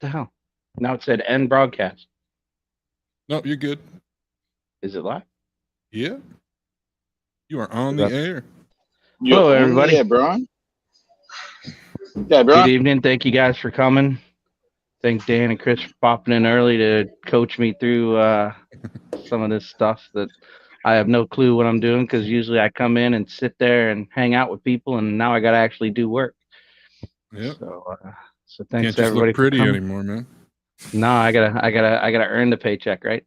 The hell? Now it said end broadcast. No, you're good. Is it live? Yeah. You are on the air. Hello, everybody. Yeah, Brian. Good Yeah, Brian. evening. Thank you guys for coming. Thank Dan and Chris for popping in early to coach me through some of this stuff that I have no clue what I'm doing, because usually I come in and sit there and hang out with people, and now I got to actually do work. Yeah. So thanks Can't just everybody look pretty for coming. anymore, man. No, I gotta earn the paycheck, right?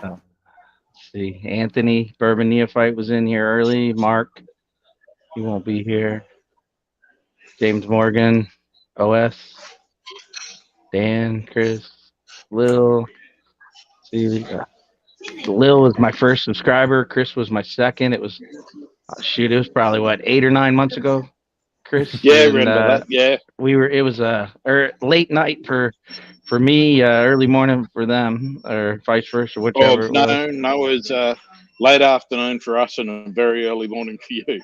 Let's see, Anthony Bourbon Neophyte was in here early. Mark, he won't be here. James Morgan, OS, Dan, Chris, Lil. See, Lil was my first subscriber. Chris was my second. It was it was probably what, 8 or 9 months ago, Chris. Yeah, and, remember that. Yeah. It was late night for me, early morning for them, or vice versa, whichever it was. No, it was late afternoon for us and a very early morning for you.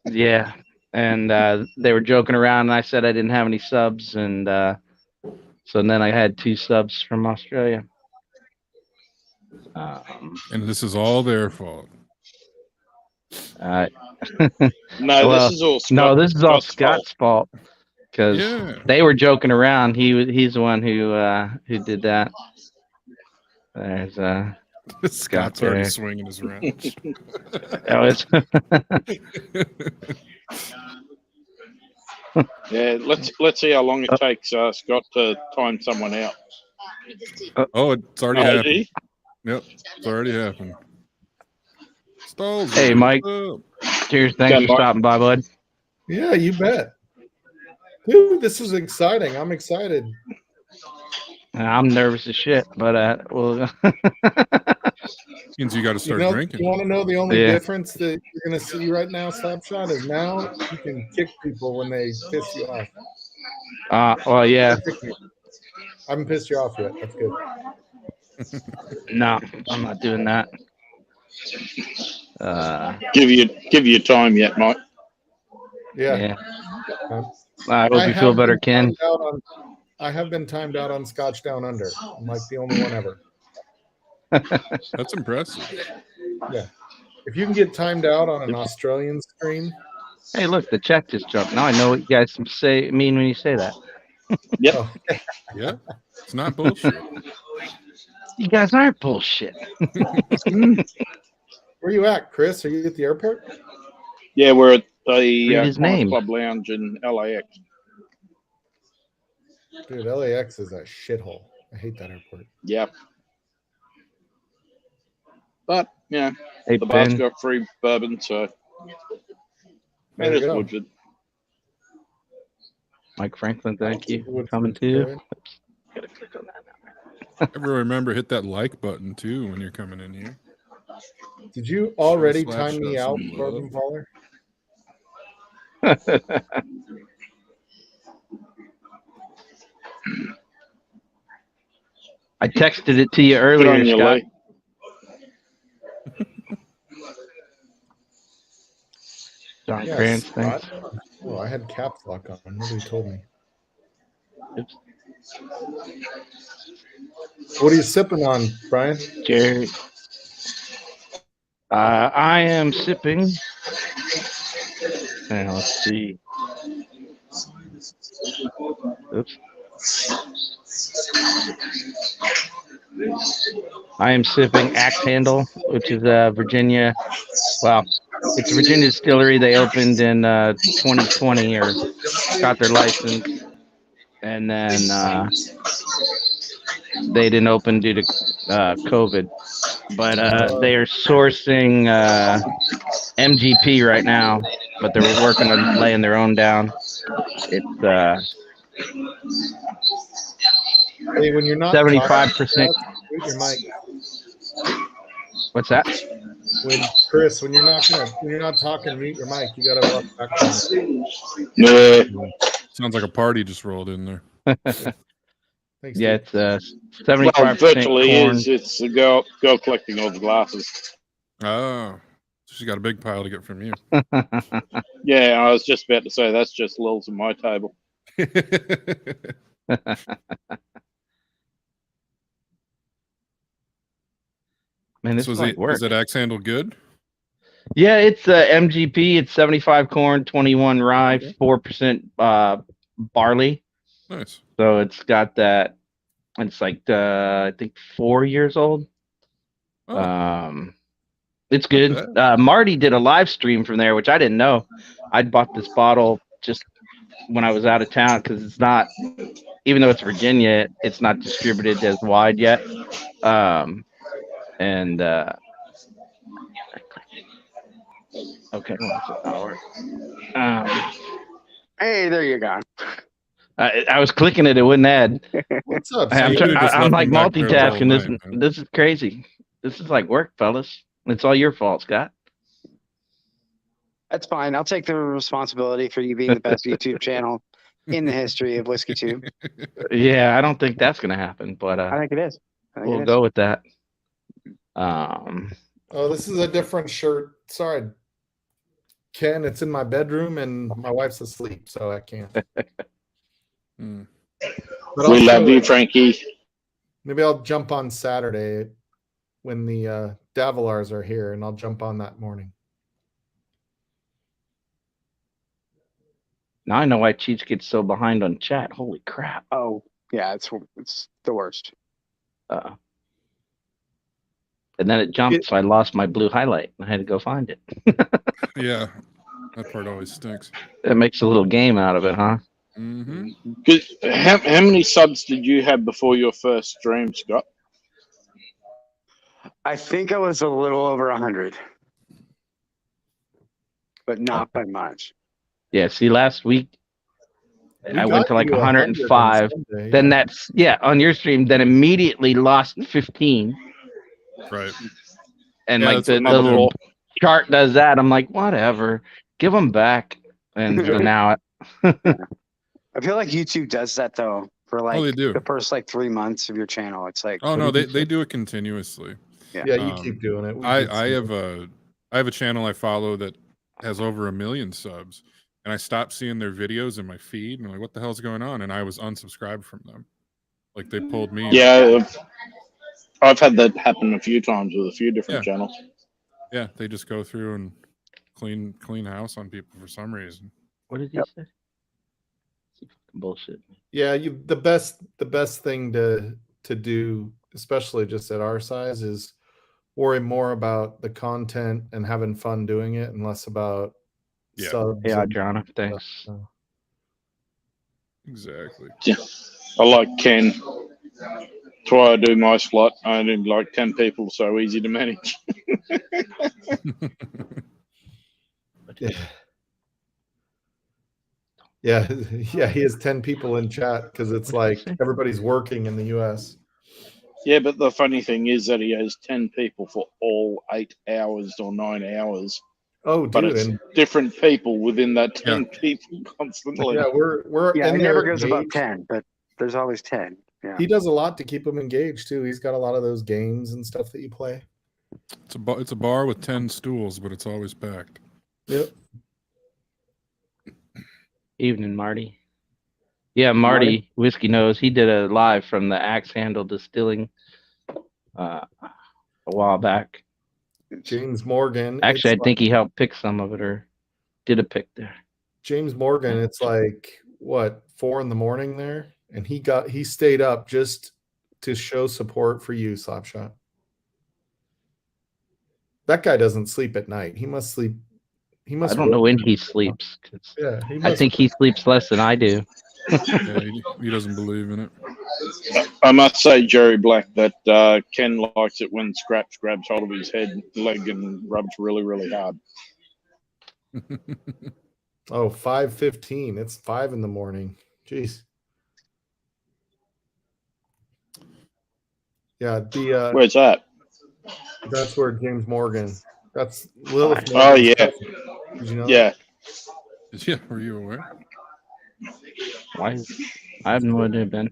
Yeah, and they were joking around, and I said I didn't have any subs, and so then I had 2 subs from Australia. And this is all their fault. This is all Scott's fault, because they were joking around. He's the one who did that. There's Scott's already swinging his wrench. Yeah, let's see how long it takes Scott to time someone out. It's already happened. Yep, it's already happened. Stalls. Hey, Mike. Cheers. Thanks for stopping by, bud. Yeah, you bet. Dude, this is exciting. I'm excited. I'm nervous as shit, but well. Means you got to start drinking. You want to know the only difference that you're going to see right now, Slapshot, is now you can kick people when they piss you off. Well, yeah. I haven't pissed you off yet. That's good. No, I'm not doing that. Give you time yet, Mike. Yeah. I hope you feel better, Ken. I have been timed out on Scotch Down Under. I'm like the only one ever. That's impressive. Yeah. If you can get timed out on an Australian stream. Hey, look, the check just jumped. Now I know what you guys mean when you say that. Yep. Yeah. It's not bullshit. You guys aren't bullshit. Where you at, Chris? Are you at the airport? Yeah, we're at the name. Club Lounge in LAX. Dude, LAX is a shithole. I hate that airport. Yep. But, yeah, hey, the bar's got free bourbon, so it is good. Mike Franklin, thank you for coming too. Gotta click on that now. Ever remember, hit that like button too when you're coming in here. Did you already time me out, Bourbon Baller? I texted it to you earlier, Scott. John Grant, thanks. Oh, I had caps lock on. Nobody told me. Oops. What are you sipping on, Brian? Jerry. I am sipping. Let's see. Oops. I am sipping Axe Handle, which is Virginia. Well, it's a Virginia distillery. They opened in 2020 or got their license, and then they didn't open due to COVID. But they are sourcing MGP right now, but they're working on laying their own down. It's hey, when you're not 75%. Your mic. What's that? Chris, when you're not talking, mute your mic. You gotta walk back. Sounds like a party just rolled in there. Thanks, yeah, it's 75% virtually corn. It's the girl collecting all the glasses. Oh, She got a big pile to get from you. Yeah, I was just about to say that's just Lils on my table. Man, this So is like work. is that axe handle good? Yeah, it's MGP. It's 75 corn, 21 rye, Okay. 4% barley. Nice. So it's got that. It's like I think 4 years old. Oh, It's good. Marty did a live stream from there, which I didn't know. I'd bought this bottle just when I was out of town because it's not, even though it's Virginia, it's not distributed as wide yet. And okay, what's it hour? Hey, there you go. I was clicking it wouldn't add. What's up? I'm, you Steve? could've just I'm left like them back there the whole multitasking. This night, man. this is crazy. This is like work, fellas. It's all your fault, Scott. That's fine. I'll take the responsibility for you being the best YouTube channel in the history of Whiskey Tube. Yeah, I don't think that's gonna happen, but I think it is. we'll go with that. Oh, this is a different shirt. Sorry, Ken. It's in my bedroom, and my wife's asleep, so I can't. Hmm. But We I'll love you, Frankie. Maybe I'll jump on Saturday when the Davilars are here, and I'll jump on that morning. Now I know why Cheech gets so behind on chat. Holy crap. Oh, yeah, it's the worst. And then it jumped, so I lost my blue highlight. I had to go find it. Yeah, that part always stinks. It makes a little game out of it, huh? Mm-hmm. How many subs did you have before your first stream, Scott? I think I was a little over 100, but not by much. Yeah, see, last week We I went got to like you 105. on Sunday, Then yeah. that's, yeah, on your stream, then immediately lost 15. Right. And Yeah, like that's the what Another little four. chart does that. I'm like, whatever, give them back. And so now I feel like YouTube does that though for like they do. the first like 3 months of your channel. It's like, Oh no, did you they do it continuously. yeah. Yeah, you Um, keep doing it. We I did some- have a channel I follow that has over 1 million subs, and I stopped seeing their videos in my feed, and I'm like, what the hell's going on? And I was unsubscribed from them. Like they pulled me. Yeah, I've had that happen a few times with a few different channels. Yeah, they just go through and clean house on people for some reason. what did he Yep. say? Bullshit. Yeah, the best thing to do, especially just at our size, is worry more about the content and having fun doing it, and less about Yeah. subs. Yeah, and Adriana, stuff, thanks. so. Exactly. I like Ken. That's why I do my slot. I only like 10 people, so easy to manage. Yeah. Yeah, yeah, he has 10 people in chat because it's What did he like say? everybody's working in the US. Yeah, but the funny thing is that he has 10 people for all 8 hours or 9 hours. Oh, But dude, it's and different people within that 10 people constantly. yeah, we're Yeah, in it there never goes above engaged. 10, but there's always 10. Yeah. He does a lot to keep them engaged too. He's got a lot of those games and stuff that you play. It's a bar with 10 stools, but it's always packed. Yep. Evening, Marty. Yeah, Marty Whiskey Nose. He did a live from the Axe Handle Distilling a while back. James Morgan. Actually, I it's think he helped pick some of it or did a pick there. James Morgan, it's like what, 4 a.m. there, and he stayed up just to show support for you, Slapshot. That guy doesn't sleep at night. He must sleep. He must. I don't know work. when he sleeps. 'Cause Yeah, he I must. think he sleeps less than I do. Yeah, he doesn't believe in it. I must say, Jerry Black, that Ken likes it when Scraps grabs hold of his leg and rubs really, really hard. Oh, 5:15. It's 5 a.m. Jeez. Yeah, Where's that? that's where James Morgan. That's Lilith. Oh, Morgan's yeah. cousin. Did you know? Yeah. Yeah, were you aware? Why? I have no idea, Ben.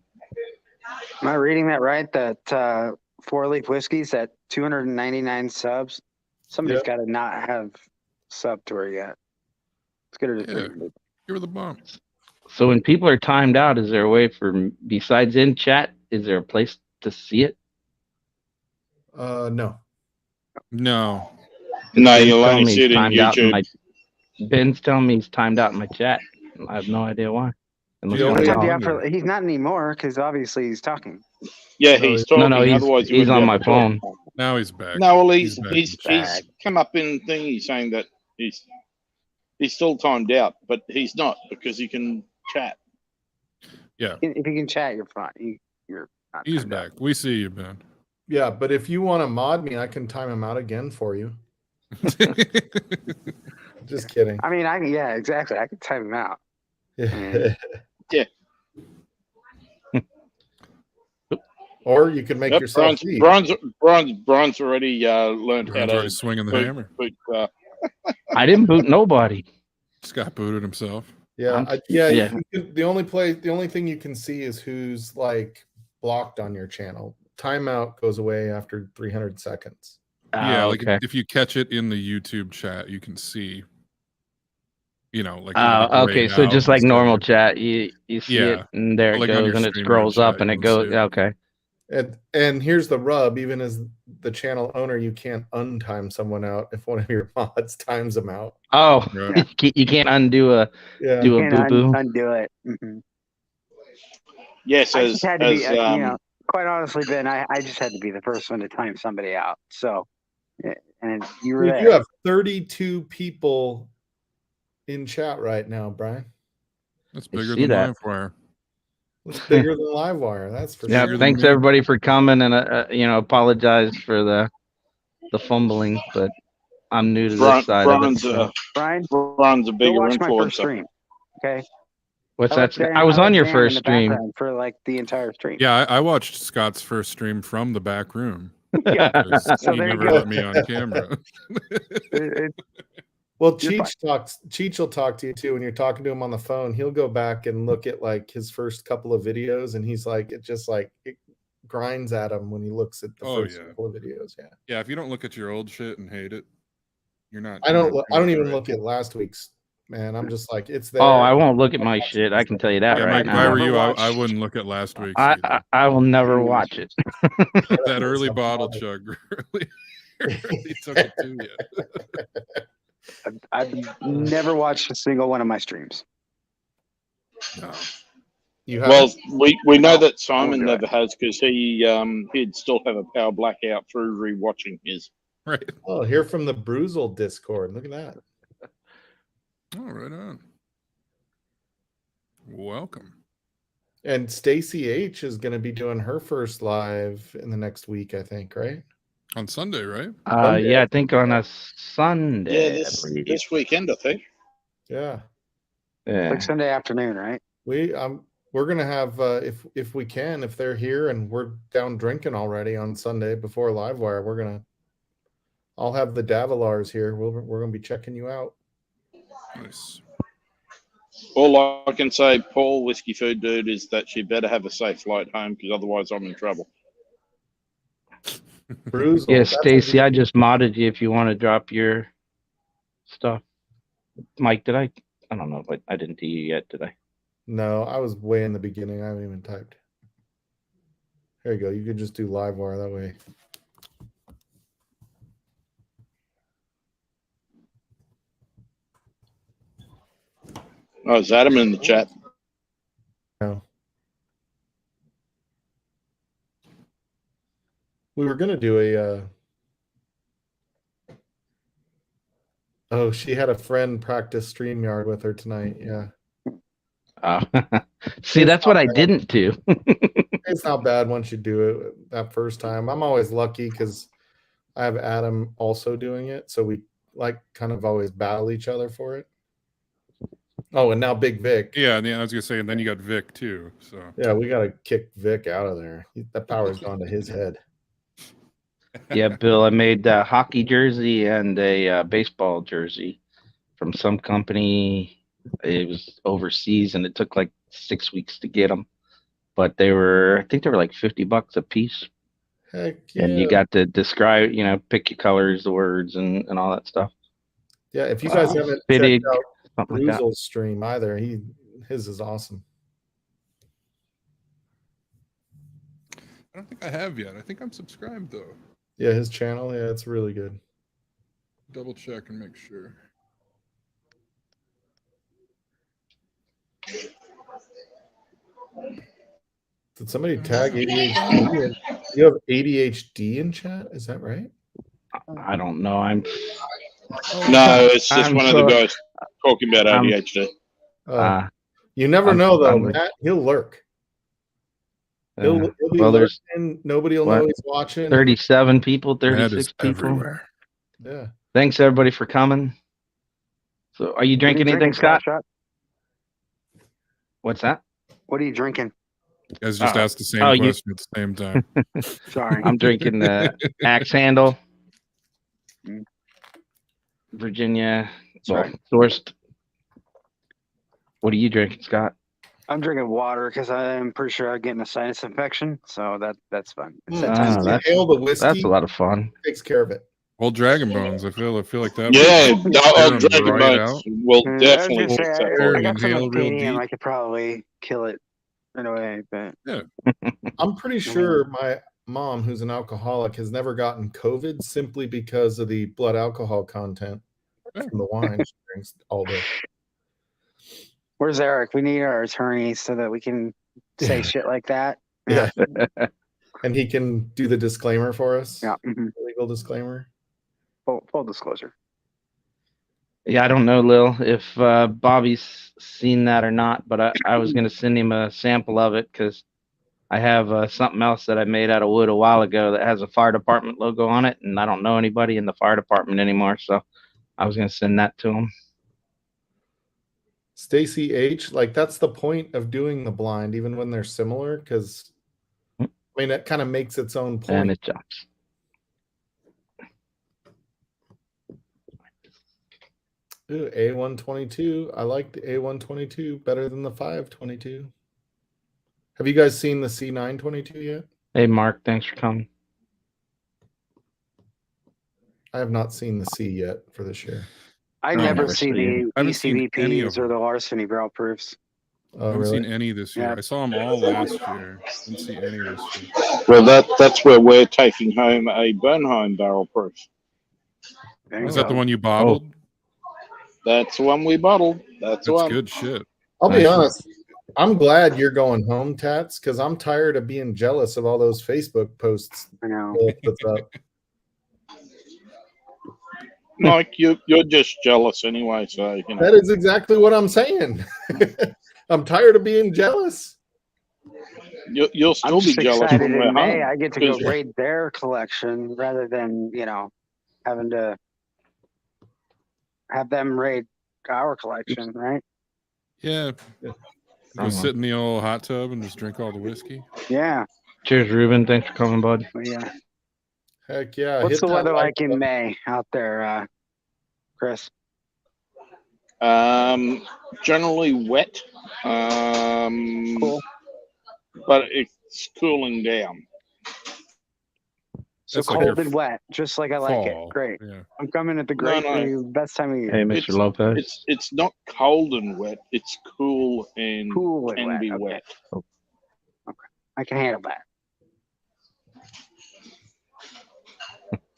Am I reading that right? That 4 Leaf Whiskey's at 299 subs Somebody's Yep. got to not have sub to her yet. Let's get her to Yeah. 300. Give her the bump. So when people are timed out, is there a way for, besides in chat, is there a place to see it? No. No. No, Ben's you'll telling only me see he's it in timed out in YouTube. my. Ben's telling me he's timed out in my chat. I have no idea why. Unless The one of only- Timed y'all- out for- he's not anymore because obviously he's talking. Yeah, No, he's No, talking. no, Otherwise, he he's wouldn't on be my able to talk. phone. Now he's back. No, well, He's he's back. come up in thingy saying that he's still timed out, but he's not because he can chat. If you can chat, you're fine. You're not He's timed out. back. We see you, Ben. Yeah, but if you want to mod me, I can time him out again for you. Just kidding. I mean, yeah, exactly. I could time him out. Or you can make Yep, yourself lead. Bron's already learned how Brian's already to swinging the boot, hammer. I didn't boot nobody. Scott booted himself. Yeah, I'm- yeah. yeah. The only thing you can see is who's like blocked on your channel. Timeout goes away after 300 seconds. Yeah, Oh, like okay. if you catch it in the YouTube chat, you can see. Like it'll be Okay. grayed So out just like instead of- normal chat, you see it Yeah. and there it Like on goes your and it stream scrolls chat, up and you it can goes. see it. Okay. And here's the rub: even as the channel owner, you can't untime someone out if one of your mods times them out. Oh, Right. you can't undo a Yeah, do a Can't boo boo. undo it. Mhm. yes, I as just had to be, as quite honestly, Ben, I just had to be the first one to time somebody out. So, and you were you there. have 32 people in chat right now, Brian. That's I bigger see than that. Livewire. It's bigger than Livewire, that's for Yeah. Bigger sure. than Thanks me. everybody for coming and apologize for the fumbling, but I'm new to this side of it. So. Brian, Bron's a go bigger watch my first influencer. stream. Okay. What's let that? Dan- I was let on your Dan in first the stream. background for like the entire stream. Yeah, I watched Scott's first stream from the back room. Yeah. 'Cause So he there you never go. let me on camera. Well, You're Cheech will talk to you too when you're talking to him on the phone. He'll go back and look at like his first couple of videos, and he's like, it grinds at him when he looks at the Oh, first yeah. couple of videos. Yeah, Yeah, if you don't look at your old shit and hate it, you're not. I you're don't. not I don't doing it even right. look at last week's. Man, I'm just like it's there. Oh, I won't look at my shit. I can tell you that Yeah, right Mike, if I now. were Never you, I watched- wouldn't look at last week's I either. will never watch it. That early bottle chug really took it to you. I've never watched a single one of my streams. No. You have. Well, we know that I Simon won't do never has because he'd still have a power blackout through rewatching his. Right. Oh, hear from the Bruzel Discord. Look at that. Oh, right on. Welcome. And Stacy H is going to be doing her first live in the next week, I think. Right? On Sunday, right? Sunday. Yeah, I think on a Sunday. Yeah, I believe. this weekend, I think. Yeah. Yeah. Like Sunday afternoon, right? We're gonna have if we can, if they're here and we're down drinking already on Sunday before Livewire, I'll have the Davilars here. We're gonna be checking you out. Nice. All I can say, Paul Whiskey Food Dude, is that she better have a safe flight home because otherwise I'm in trouble. Bruce. Yeah, Stacy, I just modded you if you want to drop your stuff. Mike, did I? I don't know, but I didn't do you yet, did I? No, I was way in the beginning. I haven't even typed. There you go. You could just do Livewire that way. Oh, is Adam in the chat? No. We were gonna do a. Oh, she had a friend practice StreamYard with her tonight. Yeah, See, that's what I didn't do. it's not bad once you do it that first time. I'm always lucky because I have Adam also doing it, so we like kind of always battle each other for it. Oh, and now Big Vic. Yeah, and I was gonna say, and then you got Vic too. So Yeah, we gotta kick Vic out of there. That power's gone to his head. Yeah, Bill, I made a hockey jersey and a baseball jersey from some company. It was overseas and it took like 6 weeks to get them, but I think they were like $50 a piece. Heck yeah. And you got to describe, pick your colors, the words, and all that stuff. Yeah, if you guys haven't Fittig, checked out something like that. Bruzel's stream either, his is awesome. I don't think I have yet. I think I'm subscribed though. Yeah, his channel, yeah, it's really good. Double check and make sure. Did somebody tag ADHD? You have ADHD in chat? Is that right? I don't know. I'm No, it's just I'm one of so- the guys talking about I'm- ADHD. You never I'm- know though. I'm- Matt, he'll lurk. He'll be well, there's lurking. Nobody will what? know he's watching. 37 people, That 36 is people. everywhere. Yeah. Thanks everybody for coming. So, are you What are drinking anything, Scott? What's that? What are you drinking? You guys just Oh. asked the same Oh, you- question at the same time. Sorry. I'm drinking the Axe Handle, Mm. Virginia, Sorry. sourced. What are you drinking, Scott? I'm drinking water because I'm pretty sure I'm getting a sinus infection. So that's fun. It's that Ah, time of Just year. that's- inhale the whiskey. That's a lot of fun. Takes care of it. Old Dragon Bones. I feel like that. Yeah, would our clear 'em Dragon right Bones out. will I was definitely gonna fix say, that I for you. got some Inhale real Actinium. deep. I could probably kill it in a way, but I'm pretty sure my mom, who's an alcoholic, has never gotten COVID simply because of the blood alcohol content Yeah. from the wine she drinks all day. where's Eric? We need our attorney so that we can say Yeah. shit like that. Yeah. And he can do the disclaimer for us. Yeah. Mhm. Legal disclaimer. Full disclosure. Yeah, I don't know, Lil, if Bobby's seen that or not, but I was going to send him a sample of it because I have something else that I made out of wood a while ago that has a fire department logo on it, and I don't know anybody in the fire department anymore, so I was going to send that to him. Stacy H, like that's the point of doing the blind, even when they're similar, because I mean it kind of makes its own point. And it jumps. Ooh, A122. I like the A122 better than the 522. Have you guys seen the C922 yet? Hey, Mark, thanks for coming. I have not seen the C yet for this year. I I've never never see seen the I haven't seen any of ECVPs or the larceny barrel proofs. I Oh, haven't really? seen any this year. Yeah. I saw them all last year. Didn't see any this year. Well, that's where we're taking home a Bernheim barrel proof. There you Is that go. the one you bottled? That's the one we bottled. That's the That's one. good shit. I'll be Nice. honest. I'm glad you're going home, Tats, because I'm tired of being jealous of all those Facebook posts I know. Bill puts up. Mike, you're just jealous anyway, so you know. That is exactly what I'm saying. I'm tired of being jealous. You'll I'm still be just jealous excited when we're in May. home. I get to go Because- raid their collection rather than, having to have them raid our collection, right? Yeah. Yeah. Go sit in the old hot tub and just drink all the whiskey. Yeah. Cheers, Ruben. Thanks for coming, bud. But yeah. Heck yeah. What's hit the that weather like in button. May out there, Chris? Generally wet, Cool. but it's cooling down. So That's like cold your and wet, just like I like Fall. it. Great. Yeah. I'm coming at the great No. best time of year. Hey, Mr. It's- Lopez. It's not cold and wet. It's cool and Cool and can wet. be Okay. wet. I can handle that.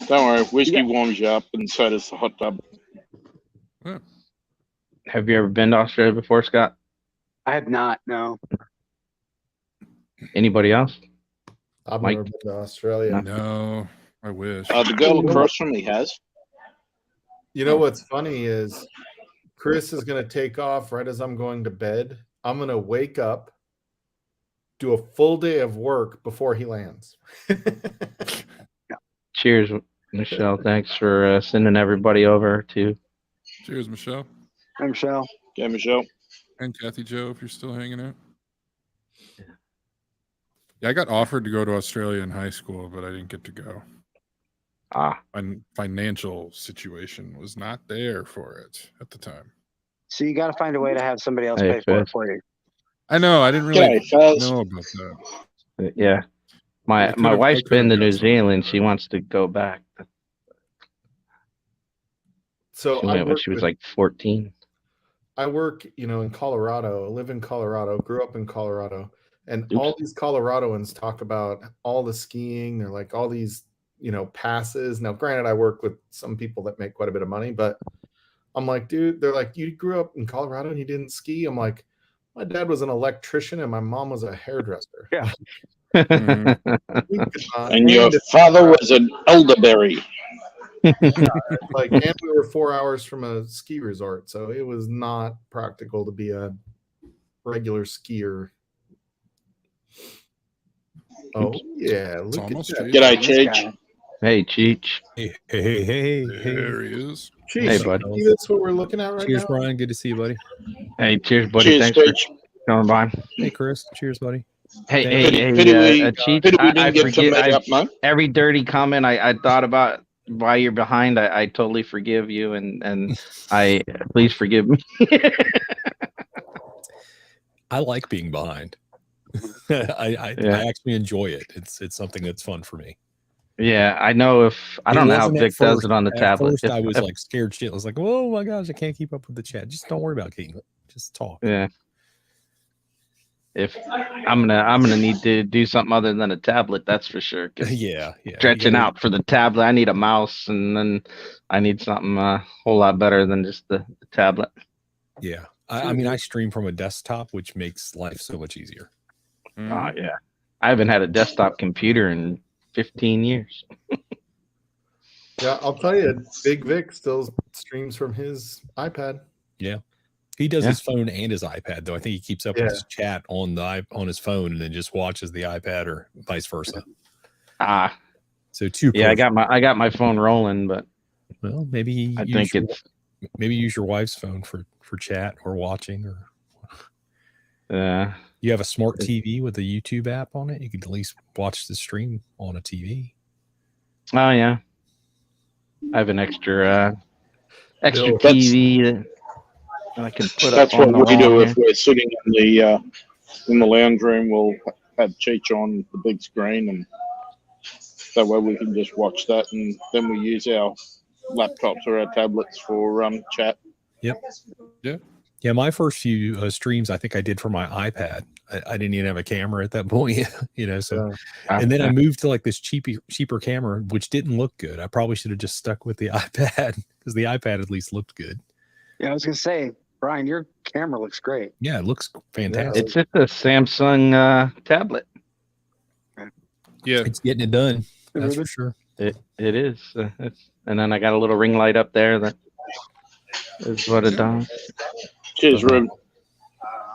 Don't worry, whiskey Yeah. warms you up, and so does the hot tub. Have you ever been to Australia before, Scott? I have not. No. Anybody else? I've Mike? never been to Australia. No, I wish. The girl across from me has. You know what's funny is Chris is going to take off right as I'm going to bed. I'm going to wake up, do a full day of work before he lands. Cheers, Michelle. Thanks for sending everybody over to. Cheers, Michelle. Hey, Michelle. Okay, Michelle. And Kathy Joe, if you're still hanging out. Yeah, I got offered to go to Australia in high school, but I didn't get to go. Ah, My financial situation was not there for it at the time. So you got to find a way to have somebody else Hey, pay for it Fizz. for you. I know. I didn't really G'day, Faz. know about that. yeah. My I could've- wife's I been to could've New guessed something. Zealand. She wants to go back. So She I went when work she was with- like 14. I work, in Colorado. I live in Colorado, grew up in Colorado, and Oops. all these Coloradoans talk about all the skiing. They're like all these, passes. Now, granted, I work with some people that make quite a bit of money, but I'm like, dude, they're like, you grew up in Colorado and you didn't ski? I'm like, my dad was an electrician and my mom was a hairdresser. Yeah. Mhm. We could not- And your if- father was an elderberry. and we were 4 hours from a ski resort, so it was not practical to be a regular skier. Oh yeah, It's look at almost that. Cheech. G'day, This Cheech. guy. Hey, Cheech. Hey. There he is. Jeez, Hey, bud. see, that's what we're looking at right Cheers, now. Brian. Good to see you, buddy. Hey, cheers, buddy. Cheers, Thanks for Cheech. coming by. Hey, Chris. Cheers, buddy. Hey, Pity- pity Cheech. Pity we I didn't get to forget. meet up, mate. Every dirty comment I thought about why you're behind, I totally forgive you, and I please forgive me. I like being behind. I actually enjoy it. It's something that's fun for me. Yeah, I know. I It don't know how wasn't at Vic does first. it on the At tablet. first, I was If- like scared shit. I was like, oh my gosh, I can't keep up with the chat. Just don't worry about keeping it. Just talk. Yeah. If I'm gonna need to do something other than a tablet, that's for sure. 'Cause Yeah. stretching You gotta- out for the tablet, I need a mouse, and then I need something a whole lot better than just the tablet. Yeah. I mean, I stream from a desktop, which makes life so much easier. Mhm. Oh yeah, I haven't had a desktop computer in 15 years. Yeah, I'll tell you, Big Vic still streams from his iPad. He does Yeah. his phone and his iPad, though. I think he keeps up Yeah. with his chat on on his phone and then just watches the iPad or vice versa. Ah, So two. yeah, I perfect. got my phone rolling, but Well, maybe I think it's maybe use your wife's phone for chat or watching, or you have a smart TV with a YouTube app on it. You could at least watch the stream on a TV. oh yeah, I have an extra Bill, TV that I can put That's up on what the we do wall if we're sitting in the lounge room. We'll have Cheech on the big screen, and that way we can just watch that, and then we use our laptops or our tablets for chat. Yeah, my first few streams, I think I did for my iPad. I didn't even have a camera at that point, So, here. and then I moved to like this cheaper camera, which didn't look good. I probably should have just stuck with the iPad because the iPad at least looked good. Yeah, I was gonna say, Brian, your camera looks great. Yeah, it looks fantastic. It's just a Samsung tablet. Yeah. It's getting it done. That's for Really? sure. It is. And then I got a little ring light up there that is what it does. Cheers, Rube.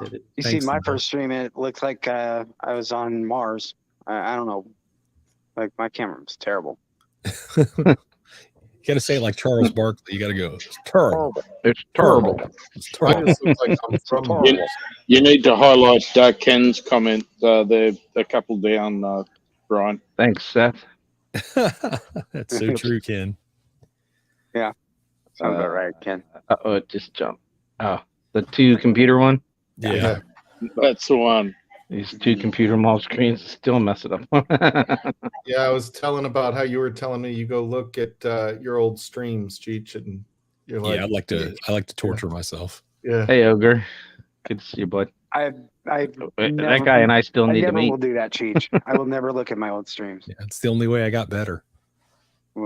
You see Thanks, my Linda. first stream, it looked like I was on Mars. I don't know. Like my camera was terrible. You got to say it like Charles Barkley. You got to go. It's terrible. It's terrible. It's I terrible. just look like I'm from Horrible. You need to highlight Ken's comment. They're a couple down, Brian. Thanks, Seth. That's so true, Ken. Sounds about right, Ken. Oh, it just jumped. Oh, the two computer one. Yeah. That's the one. These two computer mall screens still mess it up. Yeah, I was telling about how you were telling me you go look at your old streams, Cheech, and you're like, Yeah, I like to torture myself. yeah. Hey, Ogre. Good to see you, bud. I That guy and I still I need to never meet. will do that, Cheech. I will never look at my old streams. Yeah, it's the only way I got better.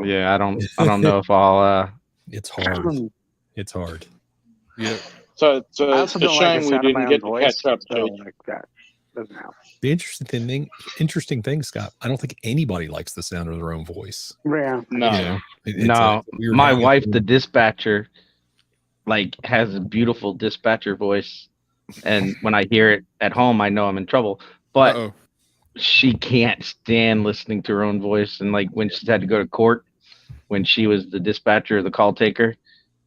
Yeah, I don't know if I'll It's hard. It's hard. Yeah. So it's I a also don't like shame the we sound of my didn't own get to voice. catch up, So Cheech. like that doesn't help. The interesting thing, Scott. I don't think anybody likes the sound of their own voice. Yeah. No. You know, it's No, a weird my habit. wife, the dispatcher, like has a beautiful dispatcher voice, and when I hear it at home, I know I'm in trouble. But Uh-oh. she can't stand listening to her own voice, and like when she's had to go to court, when she was the dispatcher or the call taker,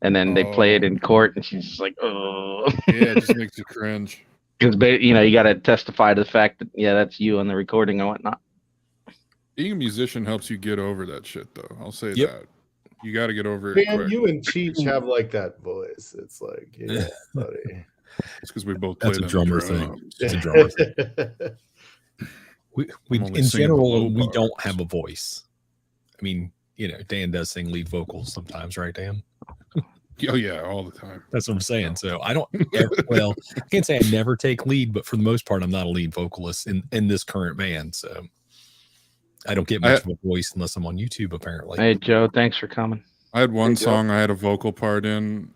and then they play it in court, and she's just like, oh, Yeah, it just makes you cringe. because you got to testify to the fact that that's you on the recording and whatnot. Being a musician helps you get over that shit, though. I'll say Yep. that. You got to get over it Man, quick. you and Cheech have like that voice. It's like, yeah, buddy. It's because we both played That's a on drummer the thing. drums. It's a drummer thing. we I'm only in singing the low general we don't parts. have a voice. I mean, Dan does sing lead vocals sometimes, right, Dan? Oh yeah, all the time. That's what I'm saying. So I don't well, I can't say I never take lead, but for the most part, I'm not a lead vocalist in this current band. So I don't get much of a voice unless I'm on YouTube, apparently. Hey, Joe, thanks for coming. I had one Hey, Joe. song I had a vocal part in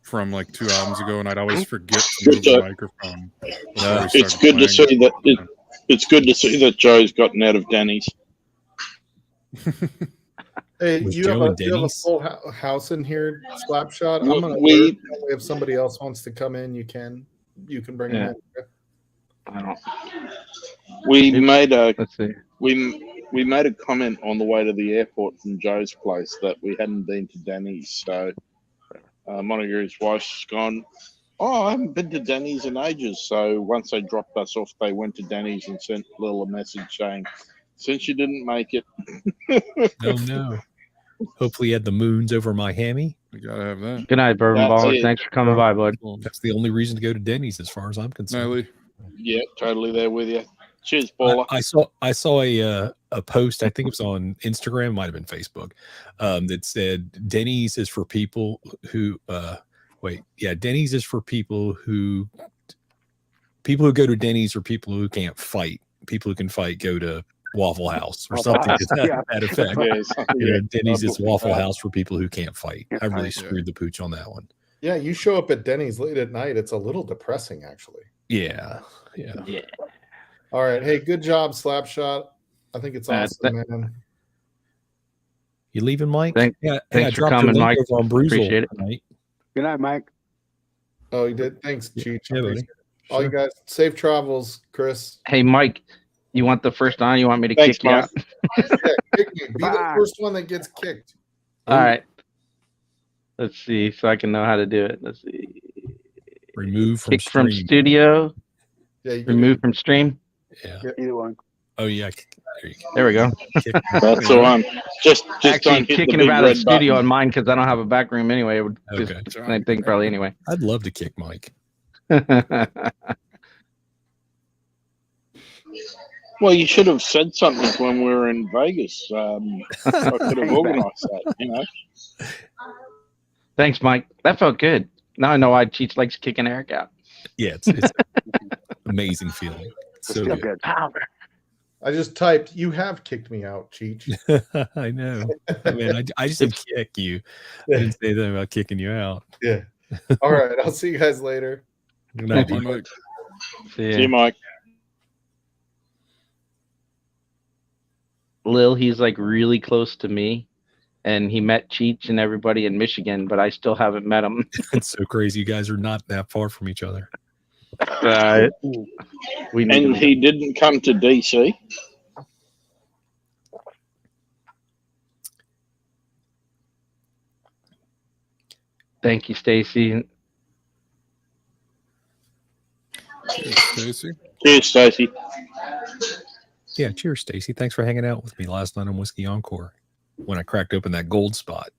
from like 2 albums ago, and I'd always forget to move the microphone. before we It's started good to playing. see that. It's good to see that Joe's gotten out of Danny's. Hey, Was you Joe have, and you have a Denny's? full house in here, Slapshot. I'm We- gonna we- alert you. If somebody else wants to come in, you can bring them in. I don't. We Oops. made a Let's see. we made a comment on the way to the airport from Joe's place that we hadn't been to Danny's. So Monica's wife's gone, oh, I haven't been to Danny's in ages. So once they dropped us off, they went to Danny's and sent Lil a message saying, since you didn't make it. Oh no. Hopefully you had the moons over my hammy. We gotta have that. Good night, Bourbon That's Baller. it. Thanks for coming by, bud. That's the only reason to go to Denny's as far as I'm concerned. Natalie, Yeah, totally there with you. Cheers, Paula. I saw a post, I think it was on Instagram, might have been Facebook, that said Denny's is for people who Denny's is for people who go to Denny's or people who can't fight. People who can fight go to Waffle House or something to that effect. Yeah, Denny's is Waffle House for people who can't fight. I really Yeah. screwed the pooch on that one. Yeah, you show up at Denny's late at night. It's a little depressing, actually. Yeah. All right. Hey, good job, Slapshot. I think it's awesome, man. You leaving, Mike? Thanks I for dropped your coming, link Mike. over on Bruzel Appreciate it. tonight. Good night, Mike. Oh, you did? Thanks, Cheech. Yeah, buddy. All you guys, safe travels, Chris. Hey, Mike, you want the first on? You want me to Thanks, kick you Mike. out? Yeah, kick me. Be the Bye. first one that gets kicked. All right. Let's see, so I can know how to do it. Let's see. Remove from Kick from stream. studio. Yeah, you can Remove from stream. Yeah. Either one. Oh yeah. There you go. There we go. Kick. That's the one. Just Actually, don't hit the kicking big him out of red the studio button. on mine because I don't have a back room anyway. It would just Okay. the same thing probably anyway. I'd love to kick Mike. Well, you should have said something when we were in Vegas. I could have organized that, you know. Thanks, Mike. That felt good. Now I know why Cheech likes kicking Eric out. Yeah, it's amazing feeling. It's so Feel good. good. I just typed, you have kicked me out, Cheech. I know. Man, I just said kick you. I didn't say anything about kicking you out. Yeah. All right. I'll see you guys later. Good night, Bye, Mike. Mike. See See you, ya. Mike. Lil, he's like really close to me, and he met Cheech and everybody in Michigan, but I still haven't met him. It's so crazy. You guys are not that far from each other. We need And to- he didn't come to DC. Thank you, Stacy. Cheers, Stacy. Cheers, Stacey. Yeah, cheers, Stacy. Thanks for hanging out with me last night on Whiskey Encore when I cracked open that gold spot.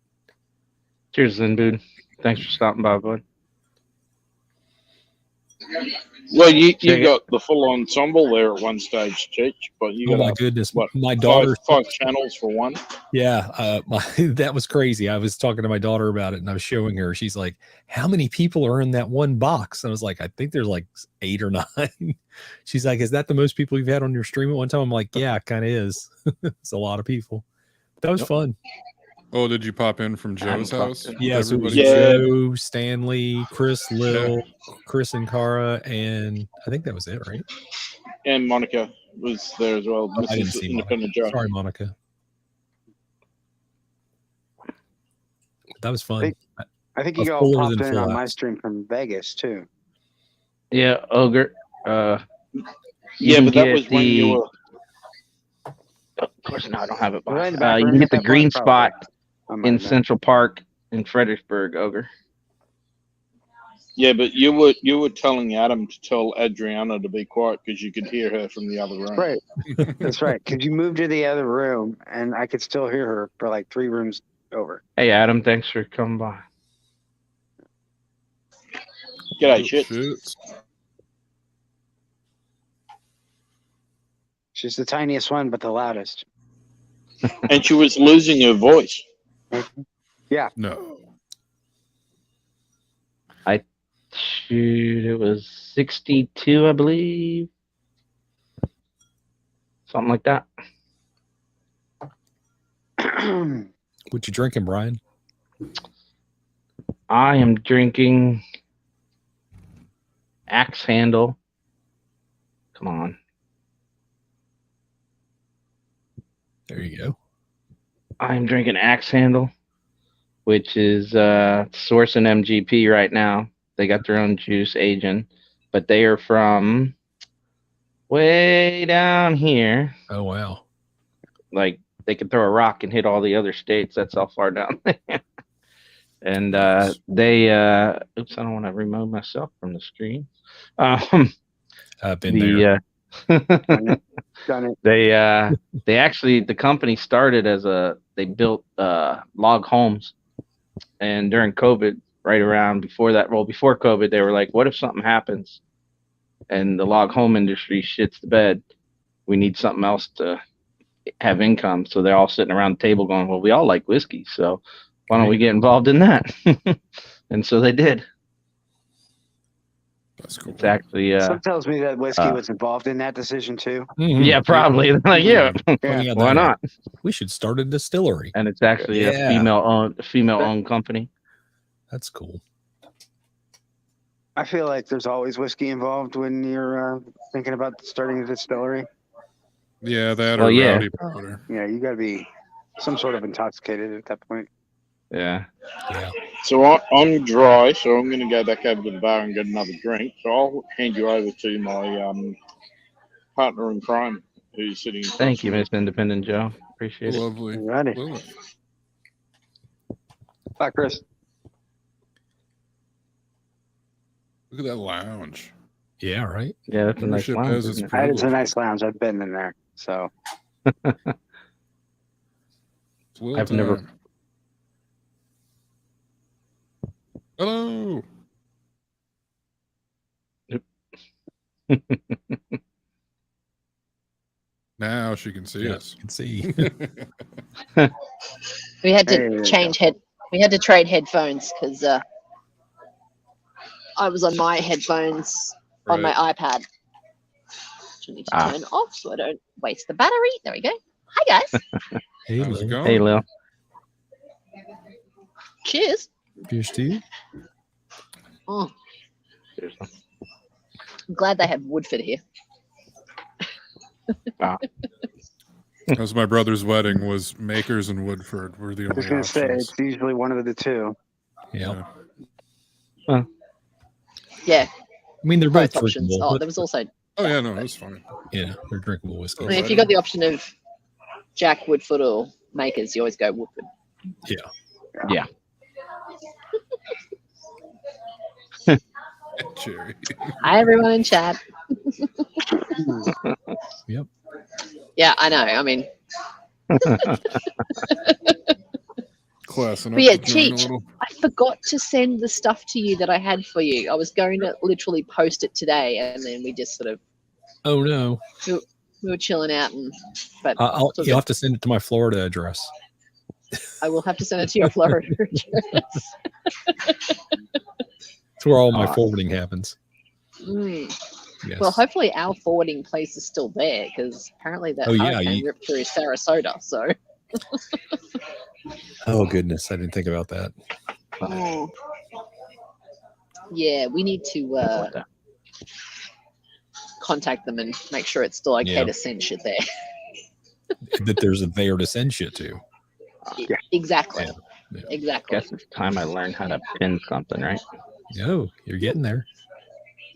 Cheers, Zinbood. Thanks for stopping by, bud. Well, you Check it. got the full ensemble there at one stage, Cheech, but you Oh got my goodness. what, My daughter, five channels for one. yeah, that was crazy. I was talking to my daughter about it and I was showing her. She's like, how many people are in that one box? And I was like, I think there's like 8 or 9. She's like, is that the most people you've had on your stream at one time? I'm like, yeah, it kind of is. It's a lot of people. That was fun. Oh, did you pop in from Joe's haven't house? popped Yeah, so it was Yeah. Joe, Stanley, Chris, Lil, Chris and Cara, and I think that was it, right? And Monica was there as well. I didn't Mrs. see Independent Monica. Joe. Sorry, Monica. That was fun. Hey. I think you Of all fuller popped than in full on my house. stream from Vegas too. Yeah, Ogre. Yeah, can but that get was when you the- were. Of course, no, I don't have it. Was I in the You back room can get at the that green point? spot I might in have been. Central Park in Fredericksburg, Ogre. Yeah, but you were telling Adam to tell Adriana to be quiet because you could hear her from the other room. Right. That's right. Because you moved to the other room and I could still hear her for like 3 rooms over. Hey, Adam, thanks for coming by. G'day, Oh, shit. shit. She's the tiniest one, but the loudest. And she was losing her voice. No. Shoot, it was 62, I believe. Something like that. What you drinking, Brian? I am drinking Axe Handle. Come on. There you go. I am drinking Axe Handle, which is sourcing MGP right now. They got their own juice aging, but they are from way down here. Oh wow. Like they can throw a rock and hit all the other states. That's how far down there. And they oops, I don't want to remove myself from the screen. I've been there. Done it. They actually, the company started as they built log homes, and during COVID, right around before COVID, they were like, what if something happens and the log home industry shits the bed? We need something else to have income. So they're all sitting around the table going, well, we all like whiskey, so why don't we get involved in that? And so they did. That's cool. It's actually Some tells me that whiskey was involved in that decision too. Mhm. yeah, probably. Like, yeah, Funny how why that not? We should start a distillery. And it's actually Yeah. a female-owned company. That's cool. I feel like there's always whiskey involved when you're thinking about starting a distillery. Yeah, that Well, or yeah. rowdy powder. Yeah, you got to be some sort of intoxicated at that point. Yeah. Yeah. So I'm dry, so I'm going to go back over to the bar and get another drink. So I'll hand you over to my partner in crime, who's sitting. Thank you, Miss Independent Joe. Appreciate it. Lovely. Ready? Lilith. Bye, Chris. Look at that lounge. Yeah, right. Yeah, that's a nice Membership lounge. has its Isn't it? That is a privilege. nice lounge. I've been in there. So It's a little I've never- time. Hello. Now she can see Yeah, us. you can see. We had There to you change we had to trade headphones because I was on my headphones on my iPad. Which I need to turn off so I don't waste the battery. There we go. Hi guys. Hey, How's it Lil. going? Hey, Lil. Cheers. Cheers to you. Oh, I'm glad they have Woodford here. That was my brother's wedding. Was Makers and Woodford were the I was only going to say options. it's usually one of the two. Yeah. Yeah, I mean, they're both both options. drinkable. Oh, but, there was also. Oh yeah, no, it was fine. yeah, they're drinkable whiskey. I mean, if you got the option of Jack Woodford or Makers, you always go Woodford. Cherry. Hi everyone in chat. Yep. Yeah, I know. I mean, Classing up But yeah, the joint a Cheech. little. I forgot to send the stuff to you that I had for you. I was going to literally post it today, and then we just sort of Oh no. we were chilling out, and but You'll have to send it to my Florida address. I will have to send it to your Florida address. It's where all my forwarding happens. Mm. Yes. Well, hopefully our forwarding place is still there because apparently that Oh, yeah, hurricane ripped through Sarasota. So Oh goodness, I didn't think about that. yeah, we need to contact them and make sure it's still okay Yeah. to send shit there. That there's a there to send shit to. Exactly. Yeah. Exactly. Guess it's time I learned how to pin something, right? No, you're getting there.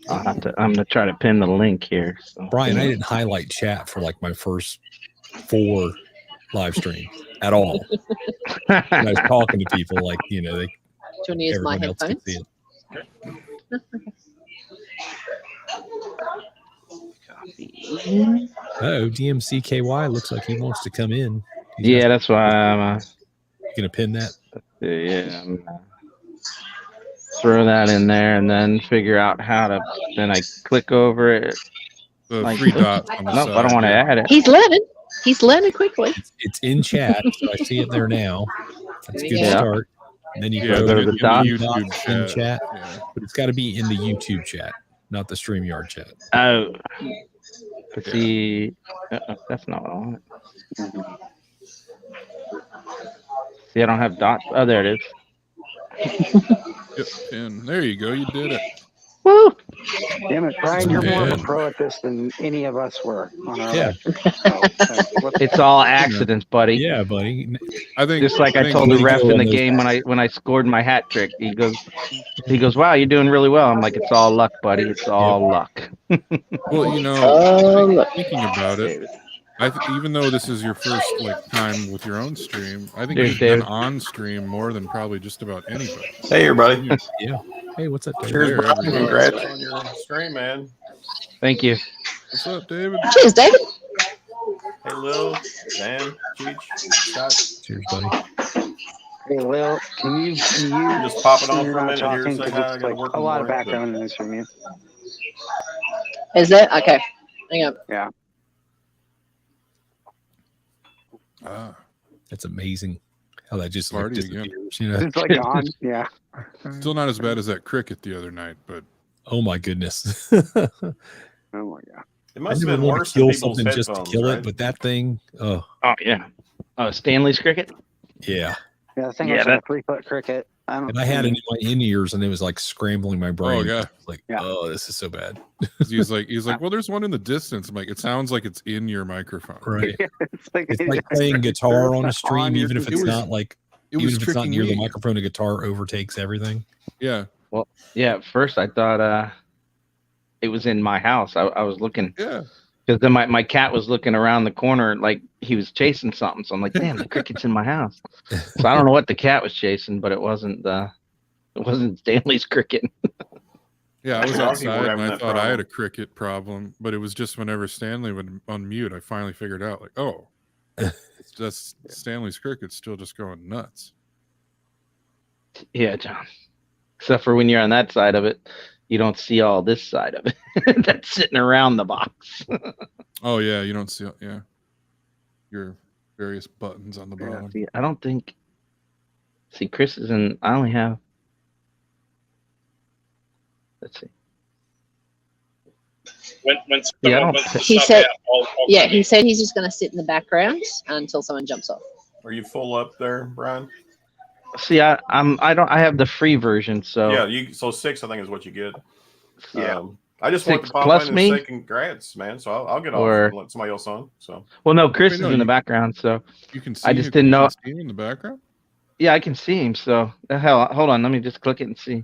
I'm gonna try to pin the link here. So. Brian, I didn't highlight chat for like my first 4 live streams at all. And I was talking to people like, you know, Do you want to use my everyone else could headphones? see it. Oh, DMCKY looks like he wants to come in. He's Yeah, that's why I'm gonna pin that. yeah, I'm gonna throw that in there and then figure out how to. Then I click over it, The Like- 3 dots on the Nope, side. I don't want to yeah. add it. He's learning. He's learning quickly. It's in chat, so I see it there now. That's a good Yeah. start. And then you Yeah, go go to to the the dots. YouTube in chat, Yeah. but it's got to be in the YouTube chat, not the StreamYard chat. Oh, but see, that's not what I want. See, I don't have dots. Oh, there it is. Yep, and there you go. You did it. Woo! Damn it, Brian, you're more of a Yeah. pro at this than any of us were on our Yeah. It's all accidents, buddy. Yeah, buddy. I think Just like I think told the Way to ref go in on the those game when I scored my hat trick. He goes, "Wow, you're doing really well." I'm like, "It's all luck, buddy. It's all luck." Well, you know, Oh, look. thinking about it, even though this is your first time with your own stream, I think There's you've been David. on stream more than probably just about anybody. Hey, everybody. Yeah. Hey, what's up, David? Cheers, There, Brian. everybody. Congrats on your stream, man. Thank you. What's up, David? Cheers, David. Hey, Lil, Dan, Cheech, Scott. Cheers, buddy. Hey, Lil, can you Just popping on you're for a not minute here. talking Say 'cause hi. I it's gotta like work a in the lot of morning, but- background noise from you. Is there? Okay. Hang on. Ah, That's amazing how that just like, Party again. disappears. You know? It's like on. Yeah. still not as bad as that cricket the other night, but Oh my goodness. Oh my god. It I must have never been want worse to than kill people's something just to headphones, kill right? it, but that thing, oh Oh yeah. Oh, Stanley's cricket. yeah. Yeah, the thing Yeah, was like a 3-foot cricket. I don't. And I had it in my in ears, and it was like scrambling my brain. yeah. Like, Yeah. oh, this is so bad. he's like, well, there's one in the distance. I'm like, it sounds like it's in your microphone. Right. It's like, It's like playing guitar on a On stream, your even if it's computer. not like, It even was if it's not tricking near the me. microphone, a guitar overtakes everything. Yeah, Yeah. At first, I thought it was in my house. I was looking yeah. because then my cat was looking around the corner like he was chasing something. So I'm like, "Damn, the cricket's in my house." So I don't know what the cat was chasing, but it wasn't Stanley's cricket. Yeah, I was A lot of people were outside and having I that thought I had problem. a cricket problem, but it was just whenever Stanley would unmute, I finally figured out, like, oh, it's just Stanley's cricket's still just going nuts. Yeah, John. Except for when you're on that side of it, you don't see all this side of it that's sitting around the box. Oh yeah, you don't see, yeah, your various buttons on the bottom. See, I don't think. See, Chris is in. I only have. Let's see. When Yeah, I someone don't puts the He sub said- out, I'll Yeah, come he in. said he's just going to sit in the background until someone jumps off. Are you full up there, Brian? See, I have the free version, so Yeah, so 6, I think, is what you get. Yeah. I just wanted 6 to pop plus in and me? say congrats, man. So I'll get Or- off and let somebody else on. So well, no, Chris Wait, is no, in the you- background, so You can see. I just didn't know- you can see him in the background. yeah, I can see him. So the hell, hold on, let me just click it and see.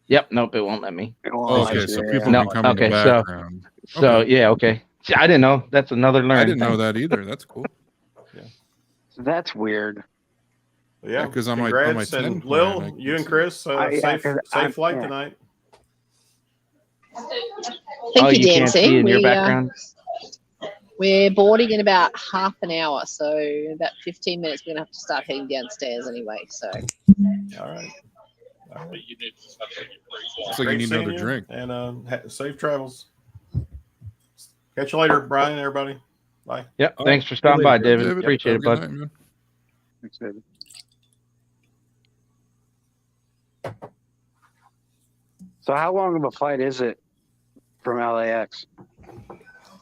Yep, nope, it won't let me. Oh, Okay, so yeah. people No, can come in the okay, so- background. So Okay. yeah, okay. See, I didn't know. That's another learn. I didn't know that either. That's cool. That's weird. yeah, 'cause on my congrats. 10 and plan, Lil, I can you and see. Chris, Yeah, safe 'cause I'm- flight yeah. tonight. Thank Oh, you, you can't Dancy. see in your We, background. we're boarding in about half an hour, so in about 15 minutes we're gonna have to start heading downstairs anyway. So All right. All right. Looks like you Great need seeing another you, drink. and safe travels. Catch you later, Brian. Everybody. Bye. Yep. Oh, Thanks for stopping by, David. David. Appreciate Have it, a bud. good night, man. Thanks, David. So how long of a flight is it from LAX?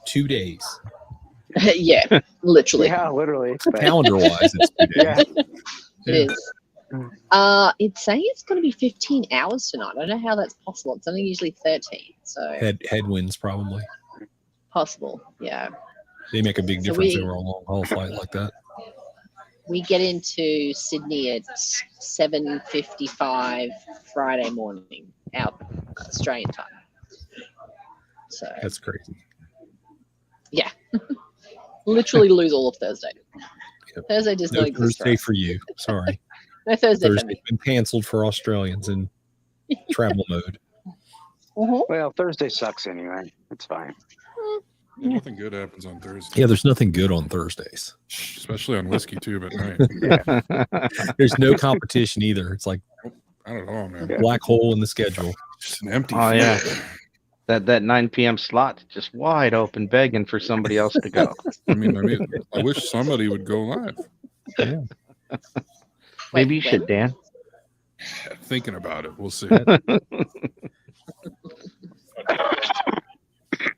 2 days. yeah, literally, Yeah, literally. but- Calendar wise, it's 2 days. yeah. it is. It's saying it's going to be 15 hours tonight. I don't know how that's possible. It's only usually 13, so Headwinds probably. possible. Yeah, They make a big So difference we- over a long haul flight like that. we get into Sydney at 7:55 Friday morning, out Australian time. So That's crazy. literally lose all of Thursday. Yep. Thursday does No not exist. For Thursday us. for you. Sorry. No Thursday for Thursday's me. been canceled for Australians in travel mode. Mhm. Well, Thursday sucks anyway. It's fine. Yeah, nothing good happens on Thursday. Yeah, there's nothing good on Thursdays. Especially on whiskey tube at night. There's no competition either. It's like I don't know, man. Yeah. black hole in the schedule. Just an empty. Oh, yeah. field. That 9 p.m. slot just wide open, begging for somebody else to go. I mean, I wish somebody would go live. Yeah. Maybe you Wait, should, Dan. Thinking about it, we'll see.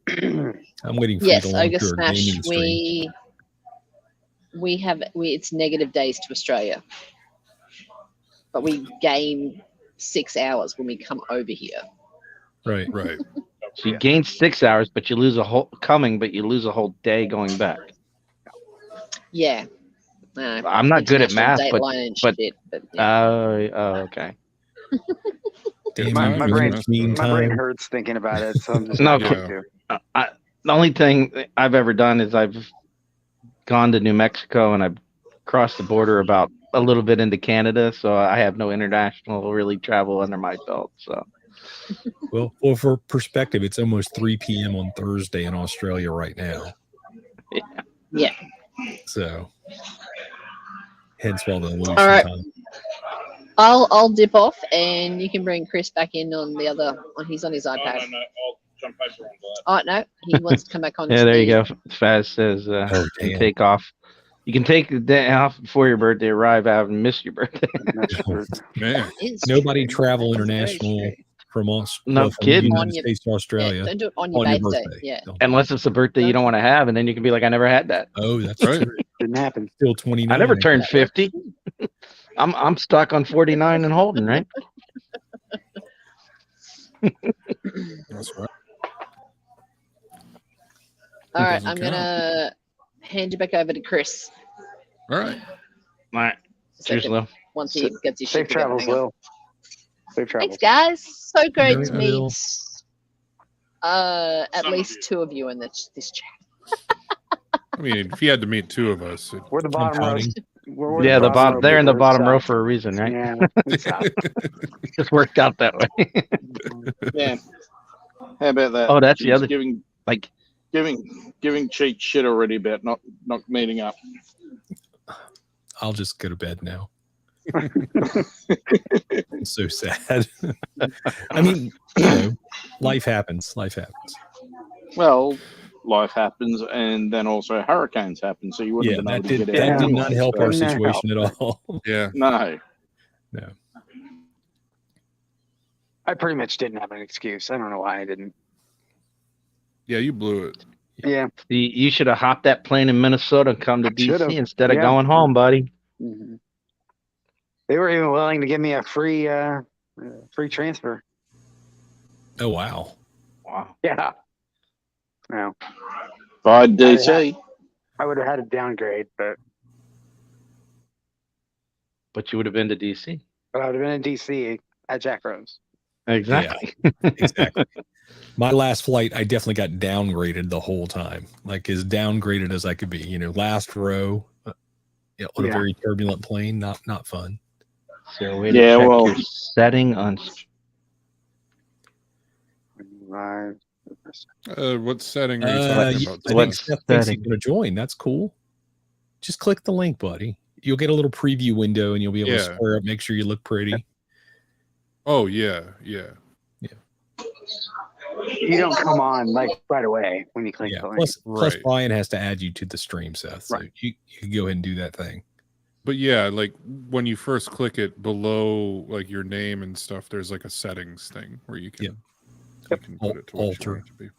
I'm waiting for Yes, you to launch Ogre your Smash. gaming stream. It's negative days to Australia, but we gain 6 hours when we come over here. Right. Right. So you gain 6 hours, but you lose a whole but you lose a whole day going back. Yeah. I'm not good at math, International but dateline and but- shit, but yeah. okay. Damn, My- you my Greenwich brain- Mean My brain Time. hurts thinking about it, so I'm just No, not going to. The only thing I've ever done is I've gone to New Mexico and I've crossed the border about a little bit into Canada, so I have no international really travel under my belt. So Well, for perspective, it's almost 3 p.m. on Thursday in Australia right now. Yeah. So, hence why the illusion All right. time. I'll dip off, and you can bring Chris back in on the other. He's on his iPad. I'll jump over onto that. Oh no, he wants to come back on. yeah, to there you the- go. Faz says Oh, you can damn. take off. You can take the day off before your birthday, arrive out and miss your birthday. Man, It's Nobody true. travel That's very international true. from No from the kidding. United On your- States to Yeah, Australia don't do it on your on your birthday. birthday. Yeah. Don't- Unless it's a birthday you don't want to have, and then you can be like, I never had that. Oh, that's Right. true. Didn't happen. Still 29. I never turned 50. I'm stuck on 49 and holding, right? that's right. All right, doesn't I'm gonna hand you back over to Chris. All right. All right. Cheers, Second, Lou. once he gets his Safe shit together. travels, Hang on. Will. Safe travels. Thanks, guys. So great Very to well. meet at Some of least you. 2 of you in this chat. I mean, if you had to meet two of us, We're the I'm bottom row. counting. We're Yeah, the bottom. row They're in the because, bottom row for a reason, right? Yeah. we suck. Just worked out that way. Yeah. How about that? Oh, that's the She's other- giving Like, giving cheat shit already about not meeting up. I'll just go to bed now. It's so sad. I mean, life happens. Life happens. Well, life happens, and then also hurricanes happen, so you wouldn't Yeah, have been that able did to get out. that did anyway, not help so- our Didn't help. situation at all. yeah. No. I pretty much didn't have an excuse. I don't know why I didn't. Yeah, you blew it. Yeah. you should have hopped that plane in Minnesota and come to Should've. DC instead of Yeah. going home, buddy. Mhm. They were even willing to give me a free transfer. Oh wow. Wow. Yeah. No, By DC. I would have had a downgrade, but But you would have been to DC. I would have been in DC at Jack Rose. Exactly. Exactly. My last flight, I definitely got downgraded the whole time, like as downgraded as I could be. Last row, on a Yeah. very turbulent plane. Not fun. So way to Yeah, check well- your setting on. Right. What setting are you I talking think about? what Steph thinks he's setting? going to join. That's cool. Just click the link, buddy. You'll get a little preview window, and you'll be able to Yeah. square up, make sure you look pretty. Oh yeah, yeah. You don't come on like right away when you click Yeah. the link. Plus, Right. Brian has to add you to the stream, Seth. So Right. you can go ahead and do that thing. But yeah, like when you first click it below like your name and stuff, there's like a settings thing where you can, Yep. you can put it to what you Alter. want it to be.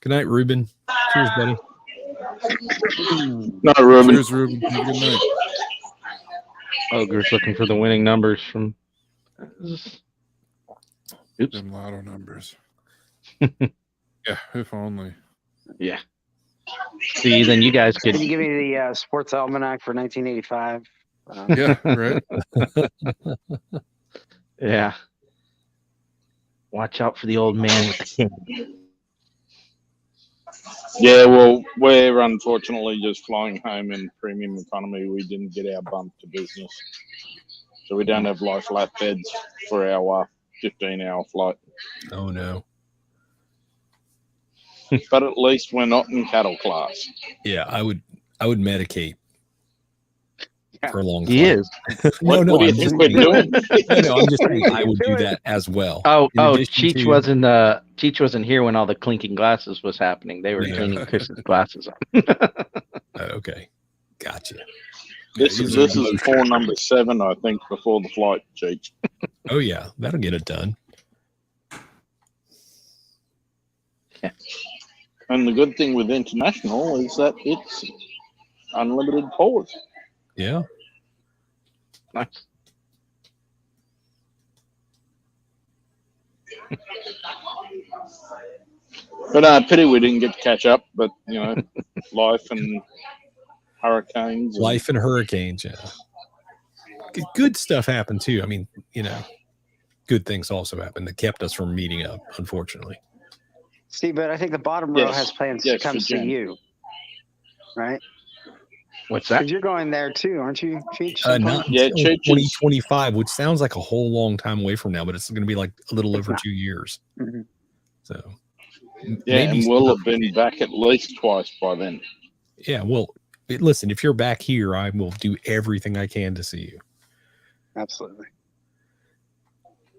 Good night, Ruben. Cheers, buddy. No, Ruben. Cheers, Ruben. Have a good night. Ogre's looking for the winning numbers from. Oops. Them lotto numbers. Yeah, if only. Yeah. See, then you guys Can you could. give me the sports almanac for 1985? Yeah, right. Yeah. Watch out for the old man with the cane. Yeah, well, we're unfortunately just flying home in premium economy. We didn't get our bump to business. So we don't have lie flat beds for our 15-hour flight. Oh no. But at least we're not in cattle class. Yeah, I would medicate. for a long time. He is. What do you I'm think just we're saying- doing? no, I'm just saying I would do that as well. Oh, In oh, addition Cheech to- wasn't. Cheech wasn't here when all the clinking glasses was happening. They were Yeah. cleaning Chris's glasses off. Okay, gotcha. This Yeah, is these are pour number 7, I think, before the flight, Cheech. Oh yeah, that'll get it done. And the good thing with international is that it's unlimited pours. Yeah. Nice. But pity we didn't get to catch up. But you know, life and hurricanes. And, Life and hurricanes, yeah. Good stuff happened too. I mean, you know, good things also happened that kept us from meeting up, unfortunately. See, but I think the bottom row Yes. has plans Yes, to come for see Jen. you, right? What's that? Because you're going there too, aren't you, Cheech? Not Yeah, until Cheech is- 2025, which sounds like a whole long time away from now, but it's going to be like a little over 2 years. Mhm. So, Yeah, maybe and we'll have been back at least twice by then. Yeah, well, listen, if you're back here, I will do everything I can to see you. Absolutely.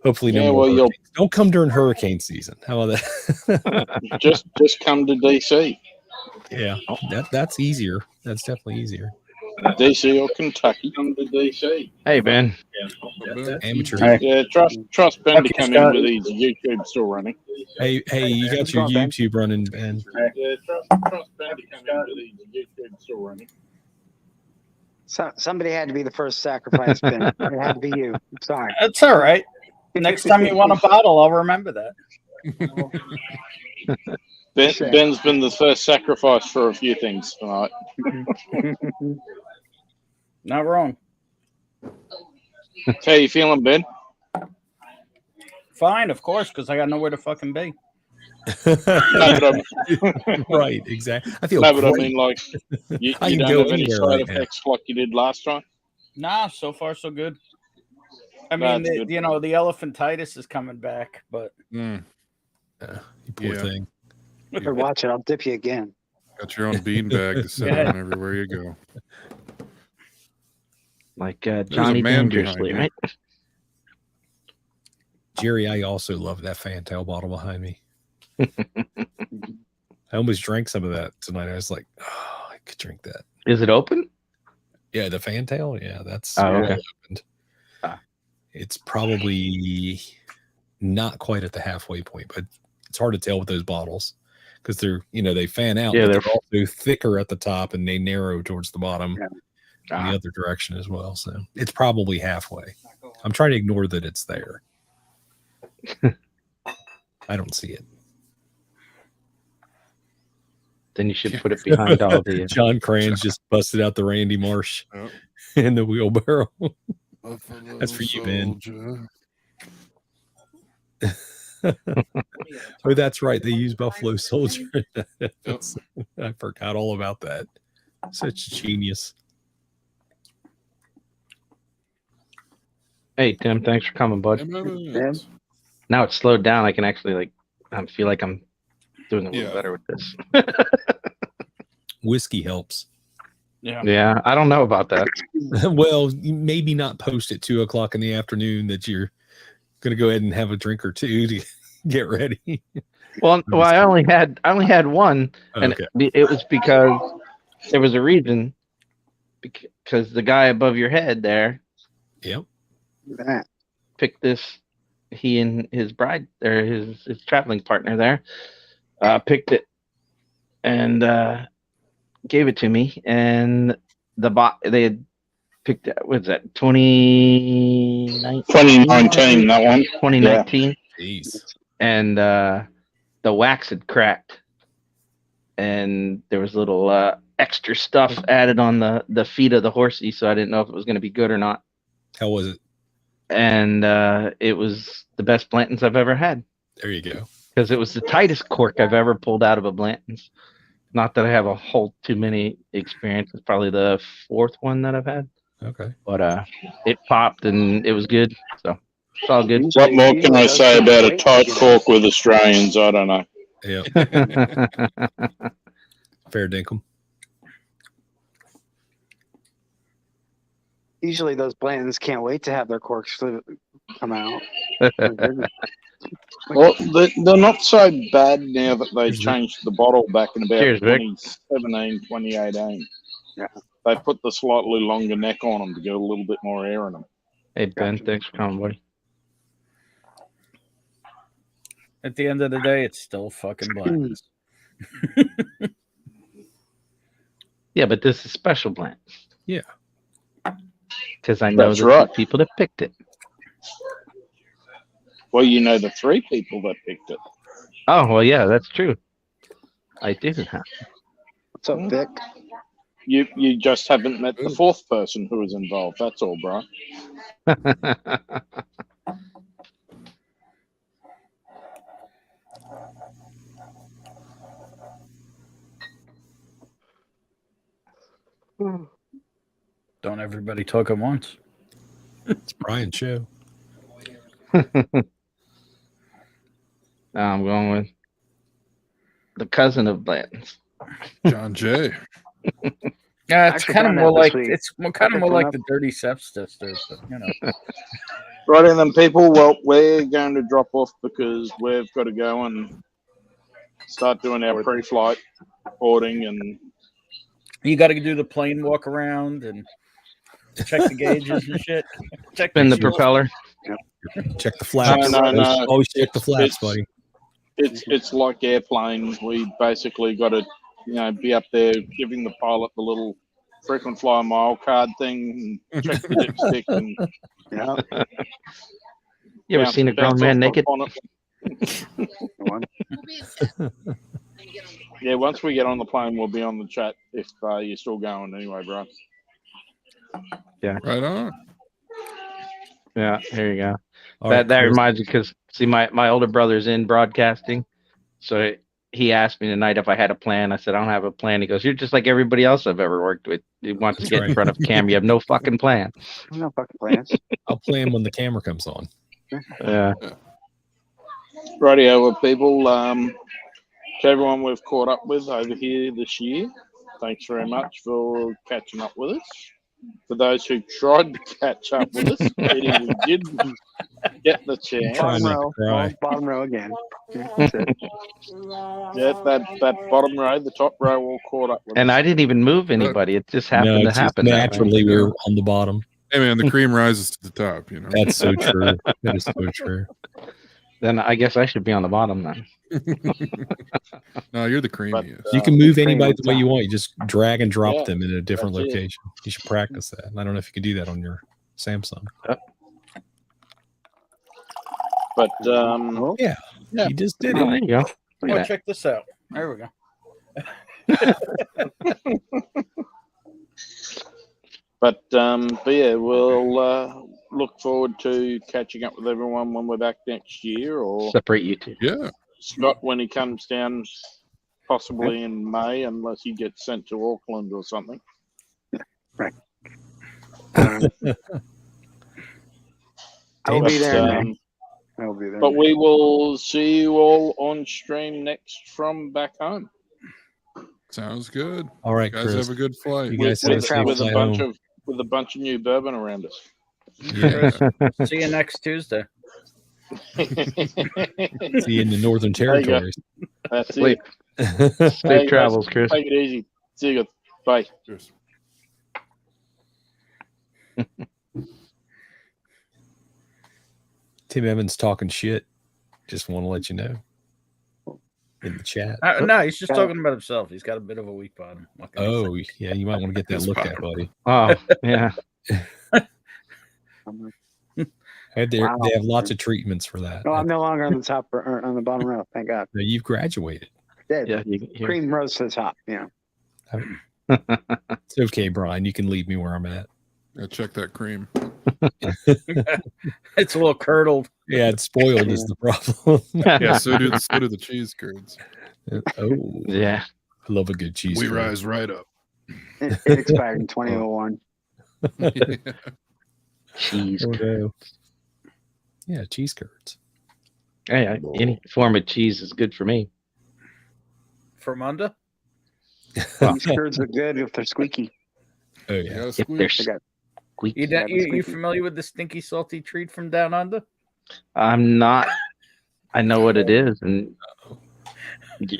Hopefully, no Yeah, more well, you'll hurricanes. Don't come during hurricane season. How about that? just come to DC, Yeah, that's easier. That's definitely easier. DC or Kentucky. Come to DC. Hey, Ben. Amateur. Hey. Yeah, trust Ben to Okay, come Scott. in with his YouTube still running. Hey, you got How's it your going, Ben? YouTube running, Ben. Yeah, trust Ben to come in with his YouTube still running. So, somebody had to be the first sacrifice, Ben. It had to be you. I'm sorry. That's all right. Next time you want a bottle, I'll remember that. Sure. Ben's been the first sacrifice for a few things tonight. Not wrong. How you feeling, Ben? Fine, of course, because I got nowhere to fucking be. No, but Right, exactly. I feel I great. mean, like, you I can don't go have any anywhere side right now. effects like you did last time? Nah, so far so good. I That's mean, good. you know, the elephantitis is coming back, but Mm, You poor Yeah. thing. Or watch it. I'll dip you again. got your own beanbag to sit Yeah. on everywhere you go. Like a Johnny man Dangerously, behind right? Jerry, I also love that Fantail bottle behind me. I almost drank some of that tonight. I was like, oh, I could drink that. Is it open? Yeah, the Fantail. Yeah, that's Oh, well okay. opened. Ah. It's probably not quite at the halfway point, but it's hard to tell with those bottles because they're, you know, they fan out, Yeah, but they're- they're also thicker at the top and they narrow towards the bottom Yeah. in Ah. the other direction as well. So it's probably halfway. I'm trying to ignore that it's there. I don't see it. Then you should put it behind all the. John Cran's just busted out the Randy Marsh Oh. in the wheelbarrow. That's for you, Ben. Oh, that's right. They use Buffalo Soldier. I forgot all about that. Such a genius. Hey, Tim, thanks for coming, bud. M&Ms. Now it's slowed down. I can actually I feel like I'm doing a little Yeah. better with this. Whiskey helps. yeah. Yeah, I don't know about that. Well, you maybe not post at 2:00 in the afternoon that you're going to go ahead and have a drink or two to get ready. Well, I only had one, and Okay. it was because there was a reason. Because the guy above your head there Yep. That. picked this. He and his bride or his traveling partner there picked it and gave it to me. And they had picked what's that 2019? 2019, that one. 2019. Jeez. And the wax had cracked, and there was little extra stuff added on the feet of the horsey, so I didn't know if it was going to be good or not. How was it? And it was the best Blanton's I've ever had, There you go. because it was the tightest cork I've ever pulled out of a Blanton's. Not that I have a whole too many experience. It's probably the fourth one that I've had, Okay. but it popped and it was good, so it's all good. What more can I say about a tight cork with Australians? I don't know. Yeah. Fair dinkum. Usually those plants can't wait to have their corks come out. Well, they're not so bad now that they Here's the- changed the bottle back in about Cheers, Vic. 2017, 2018. Yeah. They put the slightly longer neck on them to get a little bit more air in them. Hey, Ben, Gotcha. thanks for coming, buddy. At the end of the day, it's still fucking black. Yeah, but this is special blend. Yeah. Because I know That's the right. people that picked it. Well, you know the 3 people that picked it. Oh, well, yeah, that's true. I do. What's up, Vic? You just haven't met the 4th person who was involved. That's all, Brian. Don't everybody talk at once. It's Brian's show. I'm going with the cousin of Blanton's. John Jay. Yeah, it's Actually, kind of found more out like this week. it's kind of more Pick like one the dirty sepsis, but you know. Right then, people. Well, we're going to drop off because we've got to go and start doing our pre-flight boarding and You got to do the plane walk around and check the gauges and shit. Check Spin the fuel. propeller. Check the flaps. No. Always check the flaps, It's- buddy. it's like airplane. We basically got to, be up there giving the pilot the little frequent flyer mile card thing, and check the dipstick, and Yeah. You ever bounce- seen a grown bounce man off naked? on it. Yeah, once we get on the plane, we'll be on the chat if you're still going anyway, bro. Right on. Yeah, here you go. All that right, that Chris. reminds me because see, my older brother's in broadcasting, so he asked me tonight if I had a plan. I said I don't have a plan. He goes, "You're just like everybody else I've ever worked with. You want to That's get in right. front of cam, you have no fucking plan." No fucking plans. I'll play him when the camera comes on. Yeah, Rightio, well, people. To everyone we've caught up with over here this year, thanks very much for catching up with us. For those who tried to catch up with us, Eddie, we did get the chance. Trying Bottom not to row. cry. Oh, bottom row again. Yeah, that's it. Yeah, that bottom row, the top row, all caught up with and us. I didn't even move anybody. It just happened to it's just happen. that way. naturally we were on the bottom. Hey man, the cream rises to the top, you know. That's so true. That is so true. Then I guess I should be on the bottom then. No, you're the creamiest. You can move cream anybody on the way you top. want. You just drag and drop Yeah, them in a different that's it. location. You should practice that. I don't know if you can do that on your Samsung. But Yeah, Yeah. you just did Oh, it. there you go. Look Oh, at that. check this out. There we go. but yeah, we'll look forward to catching up with everyone when we're back next year, or Separate you two. Yeah. Scott when he comes down, possibly in May, unless he gets sent to Auckland or something. I will be But, there. Man. I will be there. But we will see you all on stream next from back home Sounds good. All right, Guys, Chris. have a good flight. You with, guys have a with, safe with a flight bunch home. of new bourbon around us. Yeah. See you next Tuesday. See you in the Northern There you go. Territories. That's Sleep. it. Safe Hey, travels, guys, Chris. Take it easy. See you. Bye. Cheers. Tim Evans talking shit. Just want to let you know in the chat. No, he's just talking about himself. He's got a bit of a weak bottom. What can I say? Oh, yeah, you might want to get that It's looked at, fine. buddy. Oh, yeah. They Wow. have lots of treatments for that. No, I'm no longer on the top or on the bottom row. Thank God. No, you've graduated. Dead. Yeah, you, Cream rose to the top. Yeah. It's okay, Brian. You can leave me where I'm at. Yeah, check that cream. It's a little curdled. Yeah, it's spoiled is the problem. Yeah, so do the cheese curds. Oh, yeah. I love a good cheese. We curd. rise right up. It expired in 2001. Cheese. Oh, no. Yeah, cheese curds. Hey, any form of cheese is good for me. Fermunda? These curds are good if they're squeaky. Oh You yeah. gotta If squeeze. they're They got Squeaky. You familiar with the stinky salty treat from down under? I'm not. I know what it is, and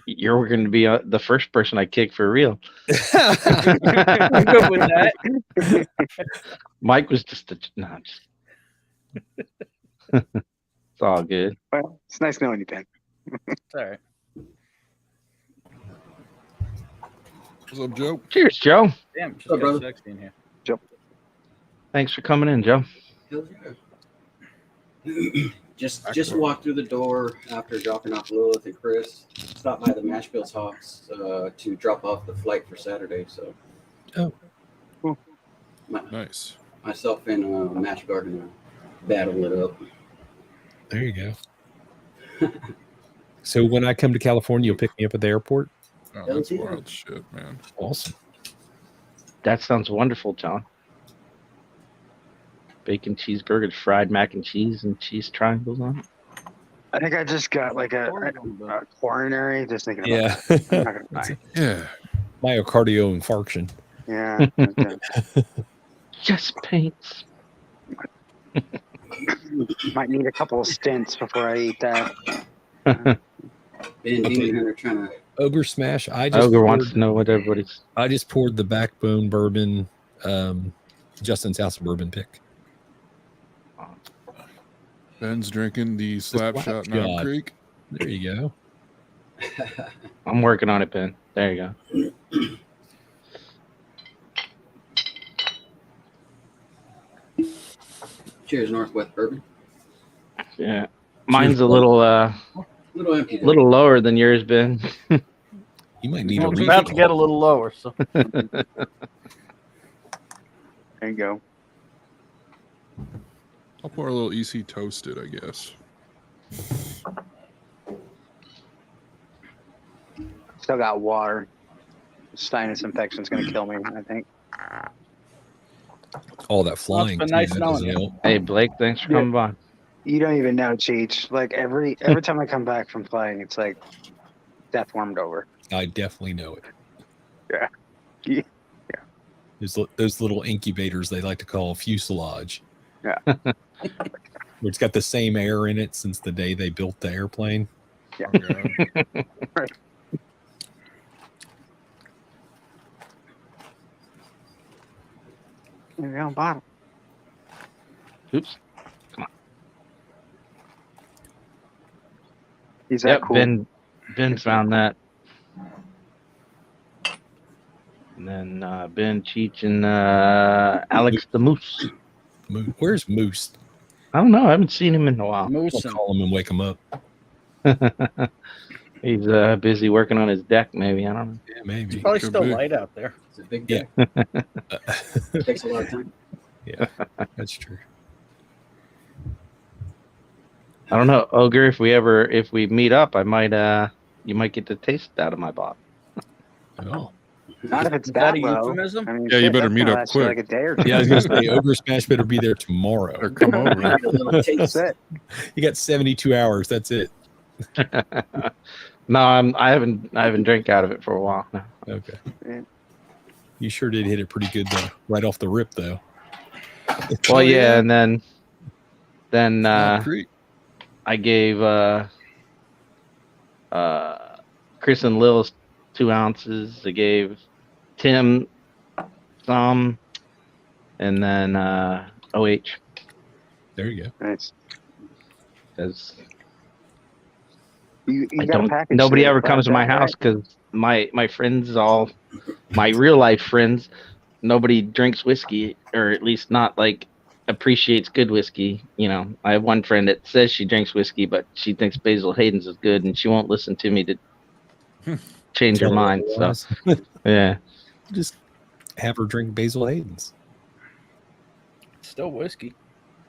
you're going to be the first person I kick for real. I'm good with that. Mike was just it's all good. Well, it's nice knowing you, Ben. It's all right. What's up, Joe? Cheers, Joe. Damn, just What's up, got brother? sexy in here. Thanks for coming in, Joe. Just walked through the door after dropping off Lilith and Chris. Stopped by the Mashbills Hawks to drop off the flight for Saturday. So, Nice. myself and Mash Garden battle it up. There you go. So when I come to California, you'll pick me up at the airport? Oh, Hell that's yeah. wild shit, man. Awesome. That sounds wonderful, John. Bacon cheeseburgers, fried mac and cheese, and cheese triangles on it. I think I just got like a coronary just thinking about Yeah. it. I'm not gonna lie. Yeah. Myocardial infarction. Yeah. Okay. Just paints. Might need a couple of stints before I eat that. Ben Demon Hunter trying to. Ogre Smash. Ogre wants to know what everybody's. I just poured the Backbone bourbon, Justin's House bourbon pick. Ben's drinking the Slapshot Knob Slapshot. Creek. There you go. I'm working on it, Ben. There you go. Cheers, Northwest Bourbon. Yeah, mine's a little Little empty. there. little lower than yours, Ben. You might need I a was refill. about to get a little lower, so There you go. I'll pour a little EC Toasted, I guess. Still got water. Sinus infection's gonna kill me, I think. All that flying. been too, nice that knowing doesn't you. help. Hey, Blake, thanks for coming by. You don't even know, Cheech. Like every time I come back from playing, it's like death warmed over. I definitely know it. Yeah. Yeah. Those little incubators they like to call fuselage. Yeah. Where it's got the same air in it since the day they built the airplane. Yeah. Okay. There you go, bottle. Oops. He's that Yep, cool. Ben found that. And then Ben, Cheech, and Alex the Moose. Where's Moose? I don't know. I haven't seen him in a while. Moose I'll call him and wake him up. He's busy working on his deck, maybe. I don't know. Yeah, maybe. probably Could still be. light out there. It's a big Yeah. day. Takes a lot of time. Yeah, that's true. I don't know, Ogre. If we meet up, I might you might get to taste out of my bottle. Oh. Not if it's Is that that a low. euphemism? I mean, Yeah, you shit, better that's meet gonna up last you quick. Like a day or two. Yeah, I was gonna say Ogre Smash better be there Or tomorrow. come over. A little taste. That's it. You got 72 hours. That's it. No, I haven't drank out of it for a while now. Okay. Yeah. You sure did hit it pretty good though, right off the rip though. Well, yeah, and then Knob Creek. I gave Chris and Lil 2 ounces. I gave Tim some, and then OH. There you go. Nice. Because You I got a don't. package Nobody today, ever comes to my right? house because my friends, all my real life friends, nobody drinks whiskey, or at least not like appreciates good whiskey. You know, I have one friend that says she drinks whiskey, but she thinks Basil Hayden's is good, and she won't listen to me to change her mind. So yeah, Just have her drink Basil Hayden's. Still whiskey.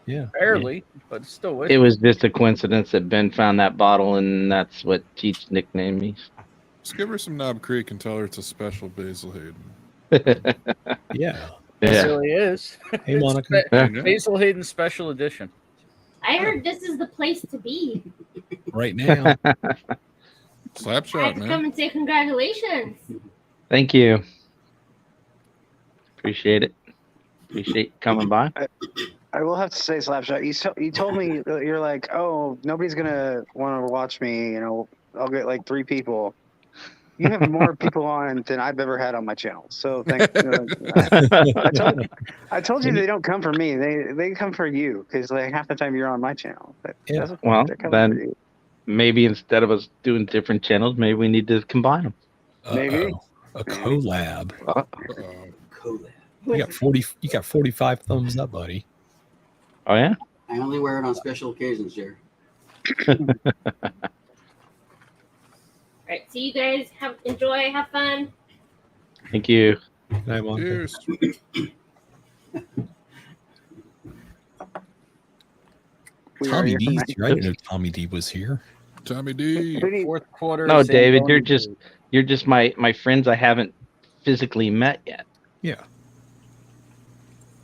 Yeah. Barely, but it's still whiskey. it was just a coincidence that Ben found that bottle, and that's what Teach nicknamed me. Just give her some Knob Creek and tell her it's a special Basil Hayden. Yeah. It Yeah. really is. Hey, It's Monica. Yeah. Basil Hayden special edition. I heard this is the place to be. Right now. I Slapshot, had to man. come and say congratulations. Thank you. Appreciate it. Appreciate you coming by. I will have to say, Slapshot, you told me that you're like, oh, nobody's gonna want to watch me. You know, I'll get like 3 people. You have more people on than I've ever had on my channel. So thank. I told you they don't come for me. They come for you because like half the time you're on my channel. Yeah. Well, they're coming for then you. maybe instead of us doing different channels, maybe we need to combine them. Maybe. A collab. Collab. You got 45 thumbs up, buddy. Oh yeah. I only wear it on special occasions, Jerry. All right. So you guys enjoy, have fun. Thank you. Good night, Monica. Cheers. Tommy D's here. I didn't know Tommy D was here. Tommy D. Fourth quarter. No, San David, Antonio. you're just my friends I haven't physically met yet. Yeah.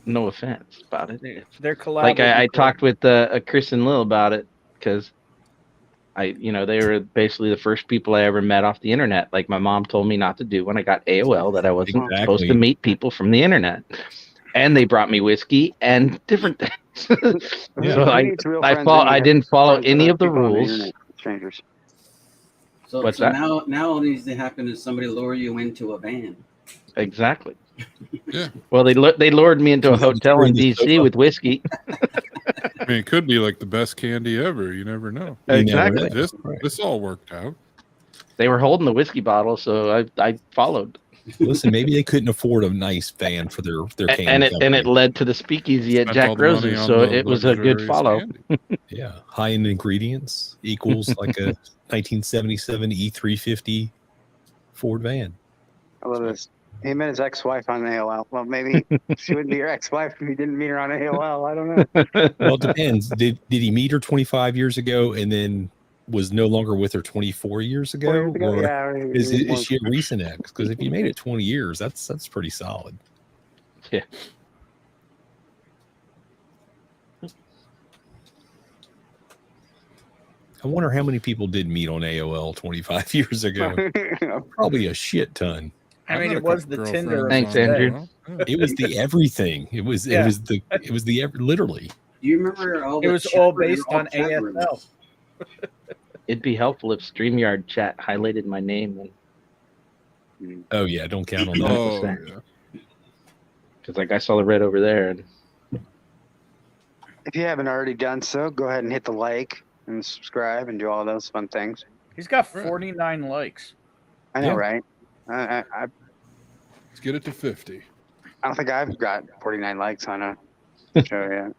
No offense about it. They're Like collaborating. I talked with Chris and Lil about it because they were basically the first people I ever met off the internet. Like my mom told me not to do when I got AOL, that I wasn't supposed to meet people from the internet. And they brought me whiskey and different things. So I didn't follow any of the rules. Strangers. So, What's so that? now all needs to happen is somebody lure you into a van. Exactly. Yeah. Well, they lured me into a hotel in DC with whiskey. I mean, it could be like the best candy ever. You never know. Exactly. This all worked out. They were holding the whiskey bottle, so I followed. Listen, maybe they couldn't afford a nice van for their And it led to the speakeasy at Spent Jack all the money Rose's, on so the it was a good luxurious follow. candy. Yeah, high-end ingredients equals like a 1977 E350 Ford van. I love this. He met his ex-wife on AOL. Well, maybe she wouldn't be your ex-wife if he didn't meet her on AOL. I don't know. Well, it depends. Did he meet her 25 years ago and then was no longer with her 24 years ago? 4 years ago? Or Yeah, is she a recent ex? Because if you made it 20 years, that's pretty solid. Yeah. I wonder how many people did meet on AOL 25 years ago. Probably a shit ton. I mean, it was the Tinder. Thanks, Andrew. It was the everything. It was literally. Do you remember all? It was all based on ASL. It'd be helpful if StreamYard chat highlighted my name. Oh yeah, don't count on that. Oh, yeah. Because like I saw the red over there. And If you haven't already done so, go ahead and hit the like and subscribe and do all those fun things. He's got 49 likes. I know, Yeah. right? I Let's get it to 50. don't think I've got 49 likes on a show yet.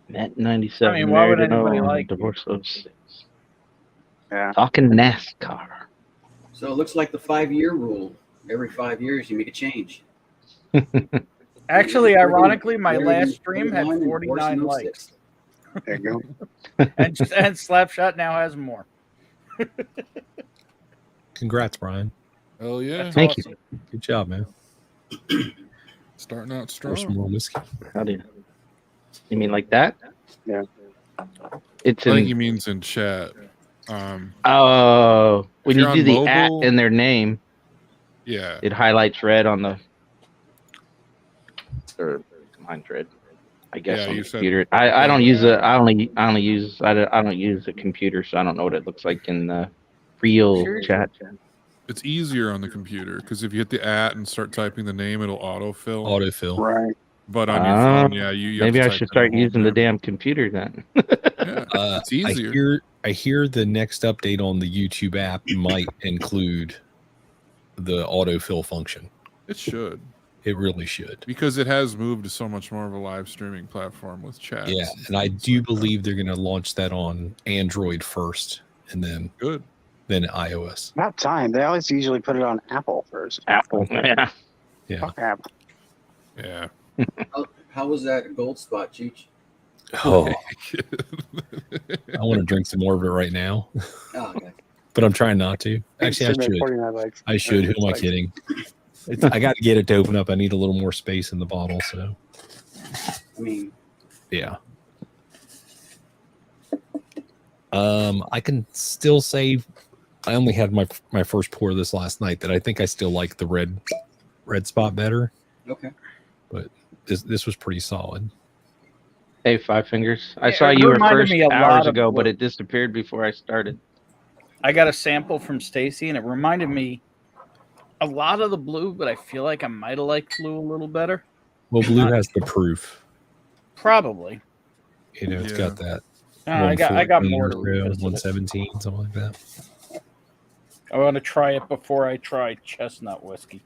Net 97. I mean, why would married anybody and like you? divorced 06. Yeah. Talking NASCAR. So it looks like the 5-year rule. Every 5 years, you make a change. Actually, ironically, my Larry last stream had 41 and 49 Orson likes. 06. There you go. and Slapshot now has more. Congrats, Brian. Hell yeah. That's Thank awesome. Good job, man. Starting out Pour some strong. more whiskey. How do you mean like that? Yeah. It's I think he in. means in chat. Oh, when If you you're do on the at mobile- in their name, Yeah. it highlights red on the. Or mine's red. I guess Yeah, on you the said- computer. I don't use a. I only use. I don't use a computer, so I don't know what it looks like in the real Sure. chat. It's easier on the computer because if you hit the at and start typing the name, it'll autofill. Autofill. Right. But on your Ah, phone, yeah, you have Maybe to I type should in start whole using the name. damn computer then. Yeah, it's easier. I hear the next update on the YouTube app might include the autofill function. It should, It really should. because it has moved to so much more of a live streaming platform with chat. Yeah, and I do believe they're going to launch that on Android first, and then Good. iOS. About time. They always usually put it on Apple first. Apple. Yeah. Yeah. Fuck Apple. Yeah. How was that gold spot, Cheech? Oh, I want to drink some more of it right now, Oh, okay. but I'm trying not to. Actually, I Sitting at should. 49 likes. I should. Who am I kidding? I got to get it to open up. I need a little more space in the bottle. So, I mean, yeah. I can still say I only had my first pour of this last night. That I think I still like the red spot better. okay. this was pretty solid. Hey, Five Fingers. I It saw you were reminded first me a hours lot of ago, but blue. it disappeared before I started. I got a sample from Stacy, and it reminded me a lot of the blue, but I feel like I might have liked blue a little better. Well, blue has the proof. Probably. You know, it's got that. I got more to 114 read. 117, something like that. I want to try it before I try chestnut whiskey.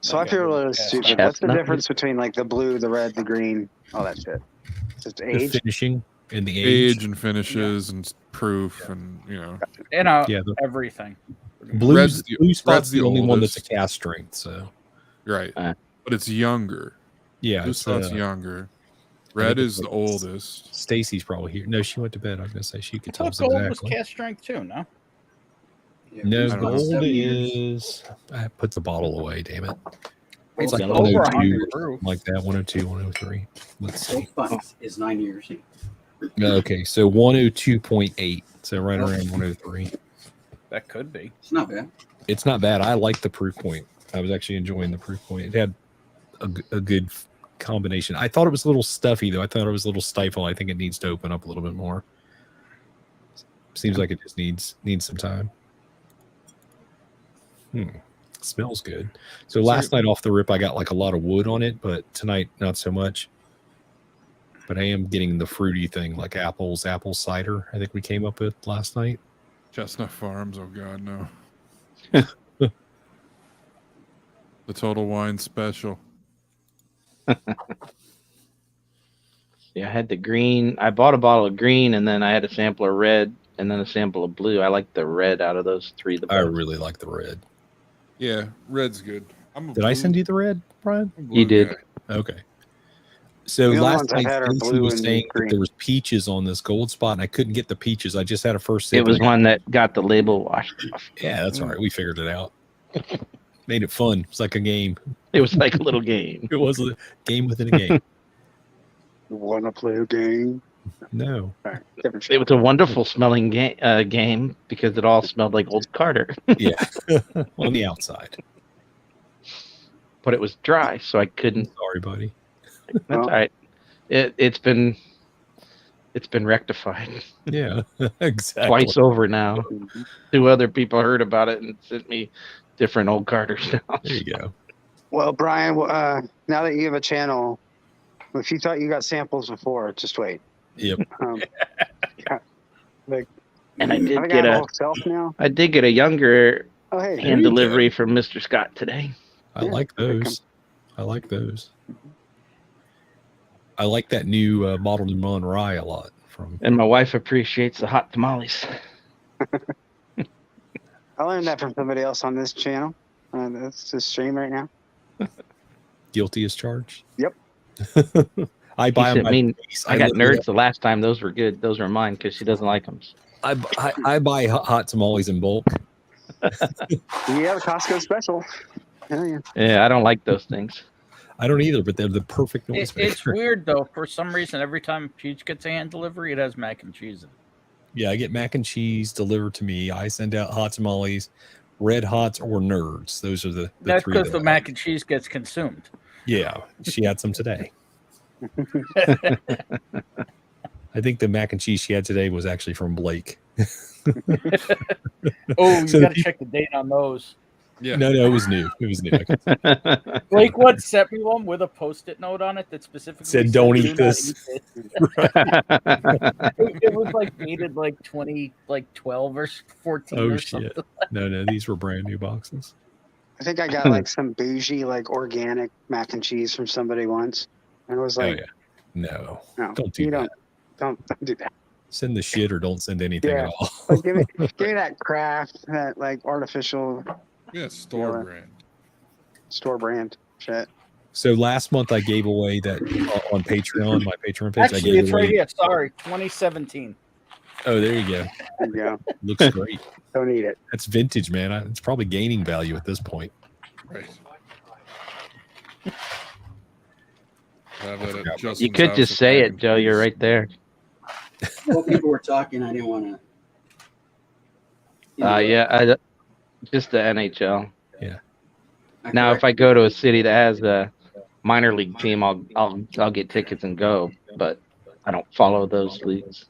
So I feel really stupid. What's the difference between like the blue, the red, the green, all that shit? Just The age. finishing and the age. Age and finishes and proof and Yeah, everything. Blue's blue spot's red's the only one that's a oldest. cast strength. So Right. But it's younger. Yeah, Blue it's, spot's younger. I Red think is it's the oldest. Stacy's probably here. No, she went to bed. I was gonna say she could I tell thought us gold was exactly. cast strength too, no? No, I don't know. gold 7 years. is. I put the bottle away. Damn it! It's like over 100 102, proof. like that. 102, 103. Let's see. Gold Buns is 9 years. Okay, so 102.8. So right around 103. That could be. It's not bad. It's not bad. I like the proof point. I was actually enjoying the proof point. It had a good combination. I thought it was a little stuffy though. I thought it was a little stifled. I think it needs to open up a little bit more. Seems like it just needs some time. Smells good. So last night off the rip, I got like a lot of wood on it, but tonight not so much. But I am getting the fruity thing, like apple cider. I think we came up with last night. Chestnut Farms, oh god, no. The Total Wine Special. Yeah, I had the green. I bought a bottle of green, and then I had a sample of red, and then a sample of blue. I like the red out of those three the I best. really like the red. Yeah, red's good. I'm a Did I send you the red, Brian? You did. Okay. So The only last ones I've night, had are Stacy blue was and saying that green. there was peaches on this gold spot, and I couldn't get the peaches. I just had a first sip. It was and- one that got the label washed off. Yeah, that's all right. We figured it out. Made it fun. It's like a game. It was like a little game. It was a game within a game. You want to play a game? No. All right, different It was a wonderful smelling game because it all smelled like old Carter, Yeah. On the outside. but it was dry, so I couldn't. Sorry, buddy. That's Well. all right. It's been rectified Yeah. Exactly. twice over now. 2 other people heard about it and sent me different old Carters now. There you go. Well, Brian, now that you have a channel, if you thought you got samples before, just wait. Yep. Yeah, like, And I did I get got a a whole self now. I did get a younger Oh, hey, hand delivery from Mr. Scott today. I Yeah, like here it those. I like those. I like that new Bottled in Mullen Rye a lot. From And my wife appreciates the hot tamales. I learned that from somebody else on this channel. That's the stream right now. Guilty as charged. Yep. I buy them. I mean, I got literally- nerds the last time. Those were good. Those are mine because she doesn't like them. I buy hot tamales in bulk. You have a Costco special. Hell yeah. Yeah, I don't like those things. I don't either, but they're the perfect noise It's maker. weird though. For some reason, every time Peach gets a hand delivery, it has mac and cheese in it. Yeah, I get mac and cheese delivered to me. I send out hot tamales, red hots, or nerds. Those are the That's three. because that the I- mac and cheese gets consumed. Yeah, she had some today. I think the mac and cheese she had today was actually from Blake. Oh, you So got to the- check the date on those. Yeah. No, it was new. It was new. Blake once sent me one with a post-it note on it that specifically Said, "Don't "Do eat not this." eat it was like dated like 2012 or 14 Oh or shit! something. No, these were brand new boxes. I think I got like some bougie, like organic mac and cheese from somebody once. And I was Oh like, yeah, no, no, don't do you that. don't do that. Send the shit or don't send anything Yeah. at all. Like, give me that craft, that like artificial Yeah, store Yeah. brand. store brand shit. So last month I gave away that on Patreon, my Patreon page. I Actually, gave it's away. right here. Sorry, 2017. Oh, there you go. There you go. Looks great. Don't eat it. That's vintage, man. It's probably gaining value at this point. Right. Have that at You Justin's could house just at say mac it, and Joe. You're cheese. right there. Well, people were talking. I didn't want to. Yeah, just the NHL. Yeah. Now, if I go to a city that has minor league team, I'll get tickets and go, but I don't follow those leagues.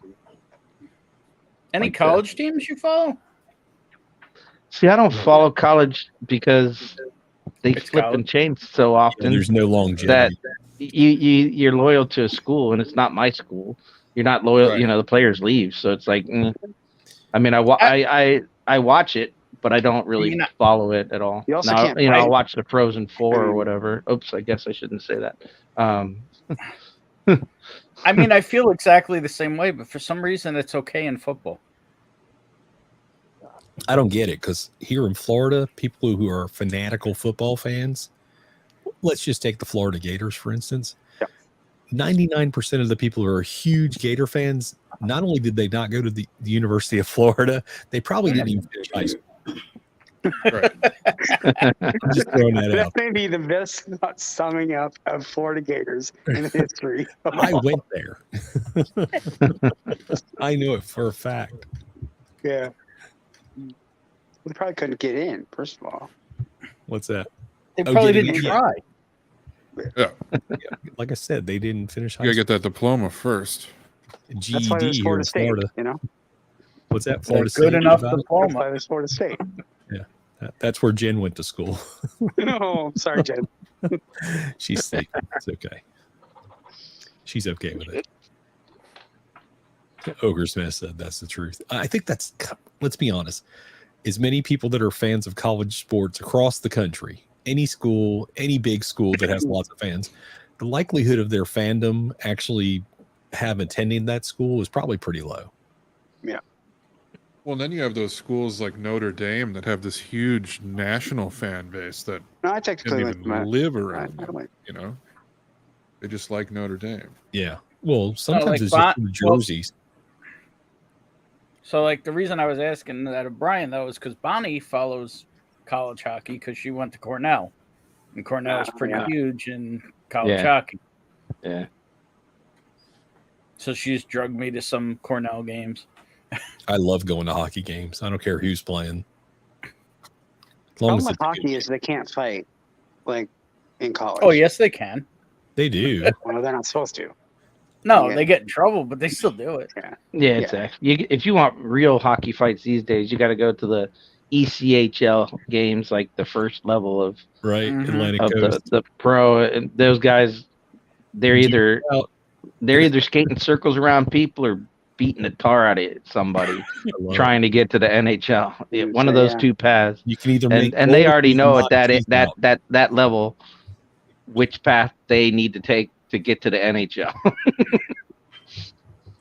Any Like college teams you follow? See, I don't follow college because they It's flip college. and change so often. There's no that longevity. you're loyal to a school, and it's not my school. You're not loyal. Right. You know, the players leave, so it's like, I mean, I watch it, but I don't really You know- follow it at all. You also Now, can't you know, I'll fight. watch the Frozen Four I or mean- whatever. Oops, I guess I shouldn't say that. I mean, I feel exactly the same way, but for some reason, it's okay in football. I don't get it because here in Florida, people who are fanatical football fans, let's just take the Florida Gators, for instance. 99% of the people who are huge Gator fans, not only did they not go to the University of Florida, they probably didn't even finish high school. Right. I'm just throwing that That out. may be the best summing up of Florida Gators in history. I went there. I know it for a fact. Yeah. We probably couldn't get in, first of all. What's that? They Oh, probably getting didn't in, try. Yeah. Like I said, they didn't finish high You gotta school. get that diploma first. That's why GED there's here Florida in State, Florida. you know? What's that? They're Florida good State. enough Nevada? That's diploma. why there's Florida State. That's where Jen went to school. Oh, sorry, Jen. She's safe. It's okay. She's okay with it. Ogre Smith said that's the truth. I think that's, let's be honest, as many people that are fans of college sports across the country, any school, any big school that has lots of fans, the likelihood of their fandom actually have attending that school is probably pretty low. Well, then you have those schools like Notre Dame that have this huge national fan base that No, I didn't technically went to even my. live I around. went. You know, they just like Notre Dame. Yeah. Well, sometimes like it's Bon- just the well- jerseys. So, like, the reason I was asking that of Brian, though, is because Bonnie follows college hockey because she went to Cornell. And Cornell is pretty yeah. huge in college Yeah. hockey. Yeah. So she's drugged me to some Cornell games. I love going to hockey games. I don't care who's playing. As Problem long as with it's a good hockey is they can't fight, like, in college. Oh, yes, they can. They do. Well, they're not supposed to. No, Yeah. they get in trouble, but they still do it. Yeah, exactly. If you want real hockey fights these days, you got to go to the ECHL games, like the first level of Right. Mhm. Atlantic of Coast. the pro. And those guys, they're either skating circles around people or beating the tar out of somebody trying to get to the NHL. Yeah, one of those two paths. You can either make and they goals already or know not at cheese out. that level which path they need to take to get to the NHL.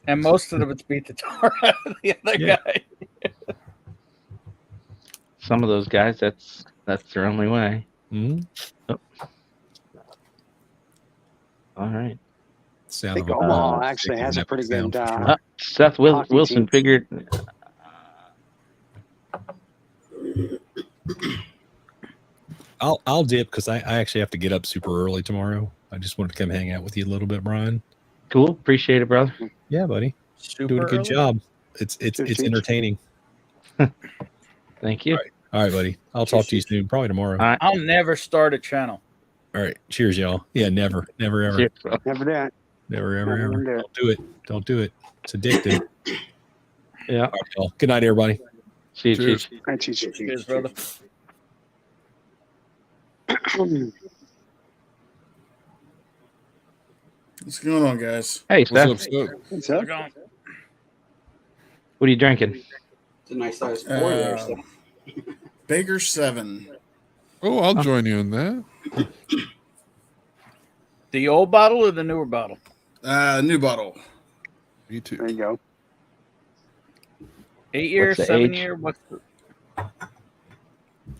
And most of them, it's beat the tar out of the other Yeah. guy. Some of those guys, that's their only way. Mm-hmm. Oh. All right. I Sound think of Omaha actually has a pretty good Seth hockey Wilson team. figured. I'll dip because I actually have to get up super early tomorrow. I just wanted to come hang out with you a little bit, Brian. Cool. Appreciate it, brother. Yeah, buddy. Doing a good job. It's entertaining. Thank you. All right, buddy. I'll talk to you soon, probably tomorrow. All right. I'll never start a channel. All right. Cheers, y'all. Yeah, never, ever. Cheers, bro. Never did. Never, ever, Never ever. do it. Don't do it. Don't do it. It's addictive. Yeah. All right, y'all. Good night, everybody. See you. Cheers. Cheers, brother. What's going on, guys? Hey, What's Seth. up, Seth? What's up? What are you drinking? It's a nice size pour there. So. Baker 7. Oh, I'll join you in that. The old bottle or the newer bottle? New bottle. Me too. There you go. 8 year, What's the 7 age? year? What's the...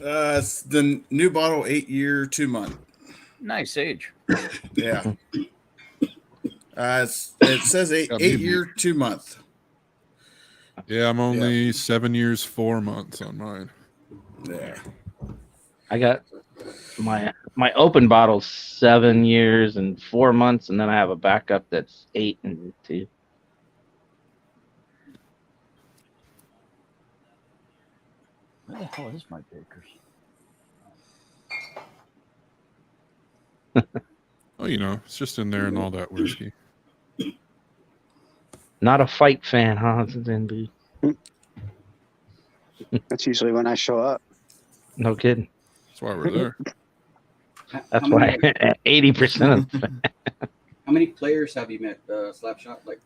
It's the new bottle, 8 year, 2 month. Nice age. Yeah. It says eight Got me beat. year, 2 month. Yeah, I'm only 7 years, 4 months on mine. Yeah. I got my open bottle 7 years and 4 months, and then I have a backup that's 8 and 2. Where the hell is my Baker's? Well, you know, it's just in there and all that whiskey. Not a fight fan, huh? Zenbu? That's usually when I show up. No kidding. That's why we're there. That's why 80% of How many players have you met, Slapshot? Like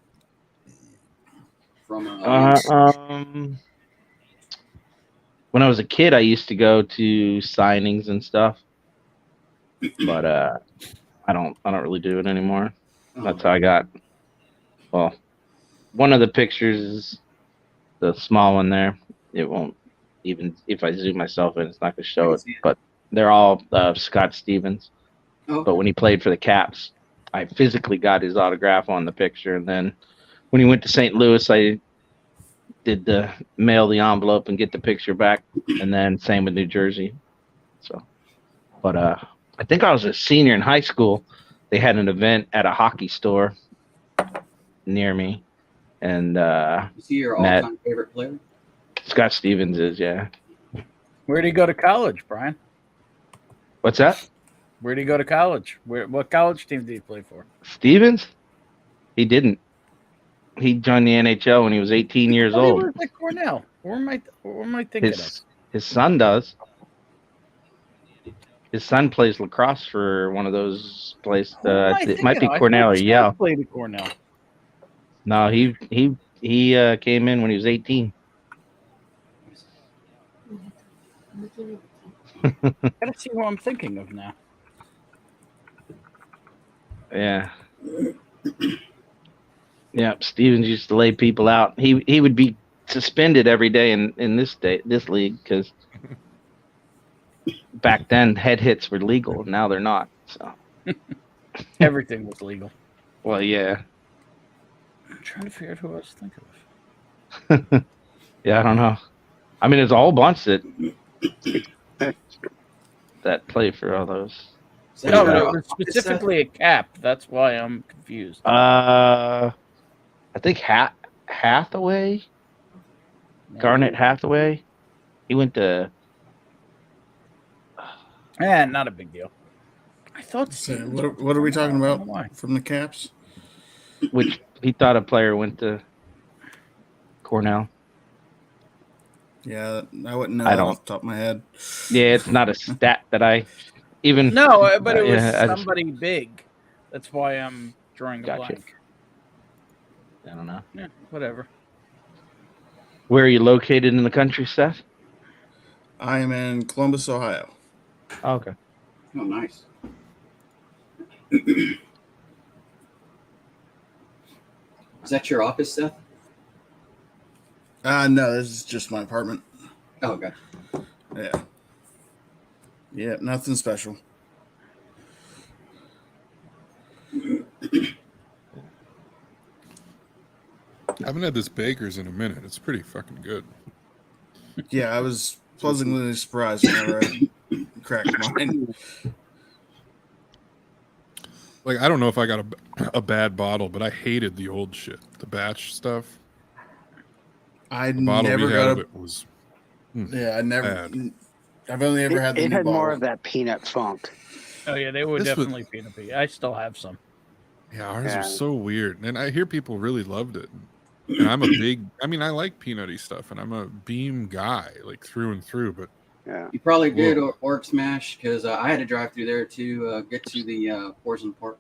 from when I was a kid, I used to go to signings and stuff, but I don't really do it anymore. That's how I got. Well, one of the pictures is the small one there. It won't even if I zoom myself in, it's not gonna show it. But they're all Scott Stevens. Oh. But when he played for the Caps, I physically got his autograph on the picture, and then when he went to St. Louis, I did mail the envelope and get the picture back, and then same with New Jersey. So, but I think I was a senior in high school. They had an event at a hockey store near me, and Is he your all-time favorite player? Scott Stevens is, yeah. Where did he go to college, Brian? What's that? Where did he go to college? What college team did he play for? Stevens? He didn't. He joined the NHL when he was 18 years He old. was at Cornell. Where am I thinking of? His son does. His son plays lacrosse for one of those places. It might be Cornell or Yale. Played at Cornell. No, he came in when he was 18. Gotta see who I'm thinking of now. Yeah. Yeah, Stevens used to lay people out. He would be suspended every day in this league because back then head hits were legal. Now they're not. So Everything was legal. well, yeah. I'm trying to figure out who I was thinking of. Yeah, I don't know. I mean, there's a whole bunch that play for all those. No, but it was specifically a Cap. That's why I'm confused. I think Hathaway, Garnet Hathaway. He went to. Not a big deal. I thought. So what are we talking about from the Caps? Which he thought a player went to Cornell. Yeah, I wouldn't know I that don't. off the top of my head. Yeah, it's not a stat that I even. No, but it was I just- somebody big. That's why I'm drawing a Gotcha. blank. I don't know. Yeah, whatever. Where are you located in the country, Seth? I am in Columbus, Ohio. Oh, okay. Oh, nice. Is that your office, Seth? No, this is just my apartment. Oh, gotcha. Yeah. Yeah, nothing special. I haven't had this Baker's in a minute. It's pretty fucking good. Yeah, I was pleasantly surprised whenever I cracked mine. Like, I don't know if I got a bad bottle, but I hated the old shit, the batch stuff. I The bottle never we got had a. of it was Yeah, I never. bad. I've only ever had the It new had more bottle. of that peanut funk. Oh yeah, they were This was- definitely peanut butter. I still have some. Yeah, ours Yeah. was so weird. And I hear people really loved it. And I'm a big, I mean, I like peanutty stuff, and I'm a Beam guy, like through and through. But Yeah. You probably did Whoa. Orc Smash because I had to drive through there to get to the Portland Park.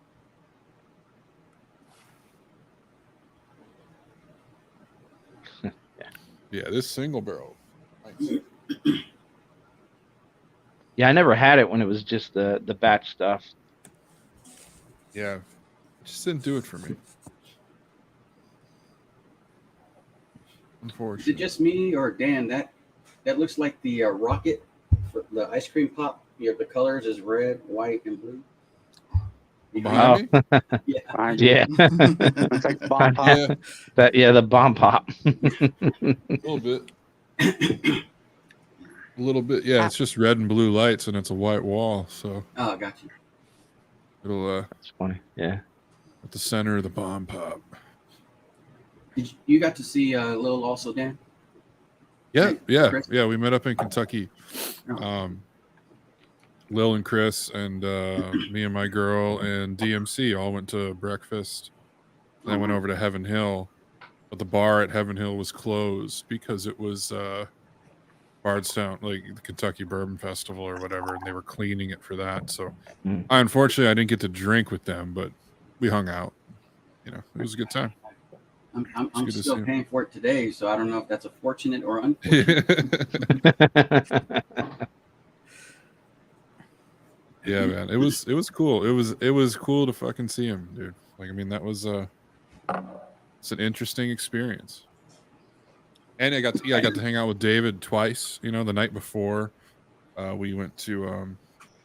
yeah, this single barrel. Nice. Yeah, I never had it when it was just the batch stuff. Yeah, it just didn't do it for me. Is Unfortunately. it just me or Dan? That looks like the rocket for the ice cream pop. You know, the colors is red, white, and blue. Behind me? Yeah. Behind you. Yeah. Looks like bomb pop. Yeah, the bomb pop. a little bit. A little bit. Yeah, it's just red and blue lights, and it's a white wall. So Oh, got you. it'll That's funny. Yeah. at the center of the bomb pop. Did you got to see Lil also, Dan? Yeah, Right, yeah, Chris? yeah. We met up in Kentucky. Oh. Lil and Chris and me and my girl and DMC all went to breakfast. Then went over to Heaven Hill, but the bar at Heaven Hill was closed because it was Bardstown, like the Kentucky Bourbon Festival or whatever, and they were cleaning it for that. So, unfortunately, I didn't get to drink with them, but we hung out. You know, it was a good time. I'm still paying for it today, so I don't know if that's a fortunate or unfortunate. Yeah, man, it was cool. It was cool to fucking see him, dude. Like, I mean, that was it's an interesting experience. And I got to hang out with David twice. You know, the night before, we went to, or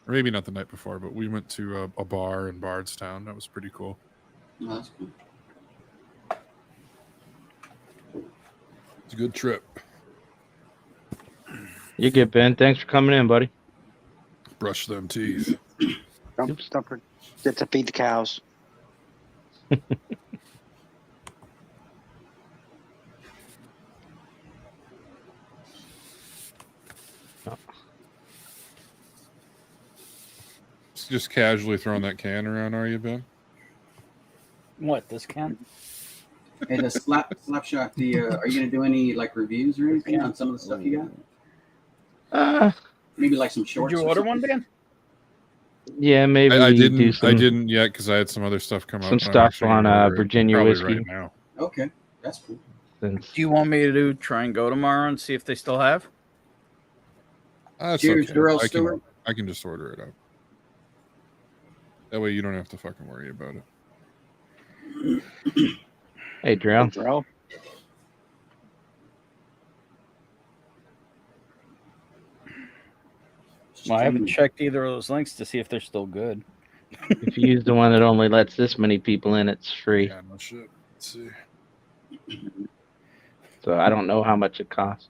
maybe not the night before, but we went to a bar in Bardstown. That was pretty cool. Oh, that's cool. It's a good trip. You good, Ben? Thanks for coming in, buddy. Brush them teeth. Don't forget to feed the cows. Just casually throwing that can around, are you, Ben? What, this can? Hey, the Slapshot, are you gonna do any like reviews or anything on some of the stuff you got? Maybe like some shorts. Did you order one, Dan? Yeah, maybe I do didn't. some, I didn't yet because I had some other stuff come up. some I'm stuff actually on gonna order it Virginia probably whiskey. right now. Okay, that's cool. Since Do you want me to try and go tomorrow and see if they still have? That's Cheers, okay. Darrell I Stewart. can just order it up. That way you don't have to fucking worry about it. Hey, Drill. Drill. Well, I haven't checked either of those links to see if they're still good. If you use the one that only lets this many people in, it's free. Yeah, no shit. Let's see. So I don't know how much it costs.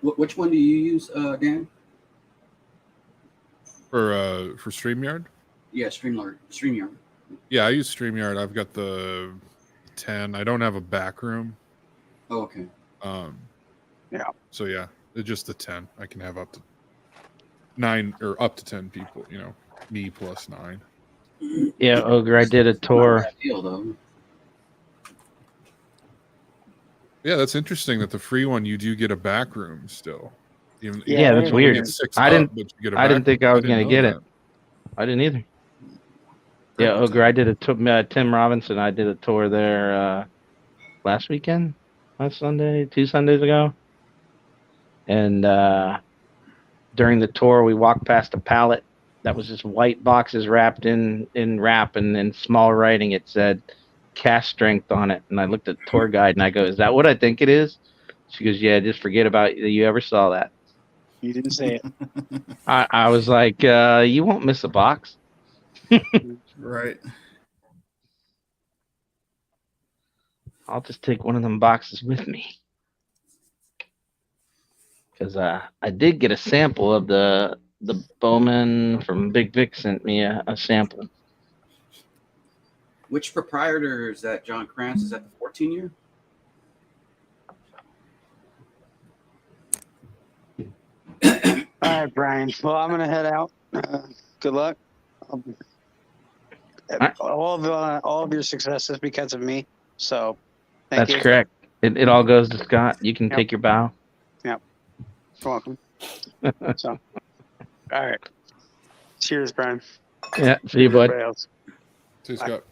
Which one do you use, Dan? For StreamYard? Yeah, StreamYard. Yeah, I use StreamYard. I've got the 10. I don't have a back room. Oh, okay. Yeah. So yeah, it's just the 10. I can have up to 9 or up to 10 people, you know, me plus 9. Yeah, Ogre, I did a tour. Deal, though. Yeah, that's interesting that the free one you do get a back room still. Even, Yeah, that's you only weird. get 6 I up, didn't- but you get a I didn't back think I room. was gonna know get that. it. I didn't either. Yeah, Ogre, I did a tour. Tim Robinson, I did a tour there last weekend, last Sunday, 2 Sundays ago. And during the tour, we walked past a pallet that was just white boxes wrapped in wrap, and in small writing it said cast strength on it. And I looked at the tour guide and I go, "Is that what I think it is?" She goes, "Yeah, just forget about that you ever saw that." You didn't say it. I was like, "You won't miss a box." Right. I'll just take one of them boxes with me. Because I did get a sample of the Bowman from Big Vic sent me a sample. Which proprietor is that, John Krantz? Is that the 14 year? All right, Brian. Well, I'm gonna head out. Good luck. All of your successes because of me. So, thank That's you. correct. It all goes to Scott. You can Yep. take your bow. Yep. You're welcome. So, all right. Cheers, Brian. Yeah, see you, bud. Everybody else. See you, Scott.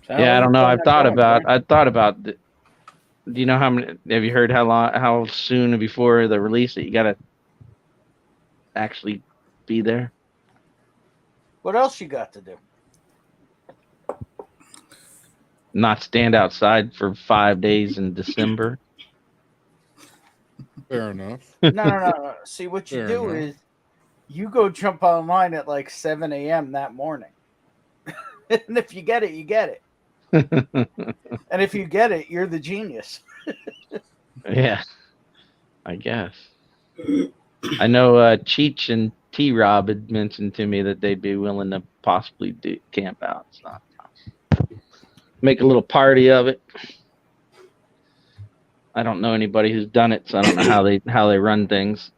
Yeah, I don't know. I thought about. Do you know how many? Have you heard how soon before the release that you gotta actually be there? What else you got to do? Not stand outside for 5 days in December. Fair enough. No. See, what you Fair do enough. is you go jump online at like 7 a.m. that morning. And if you get it, you get it. And if you get it, you're the genius. Yeah, I guess. I know Cheech and T-Rob had mentioned to me that they'd be willing to possibly do camp out. So make a little party of it. I don't know anybody who's done it, so I don't know how they run things.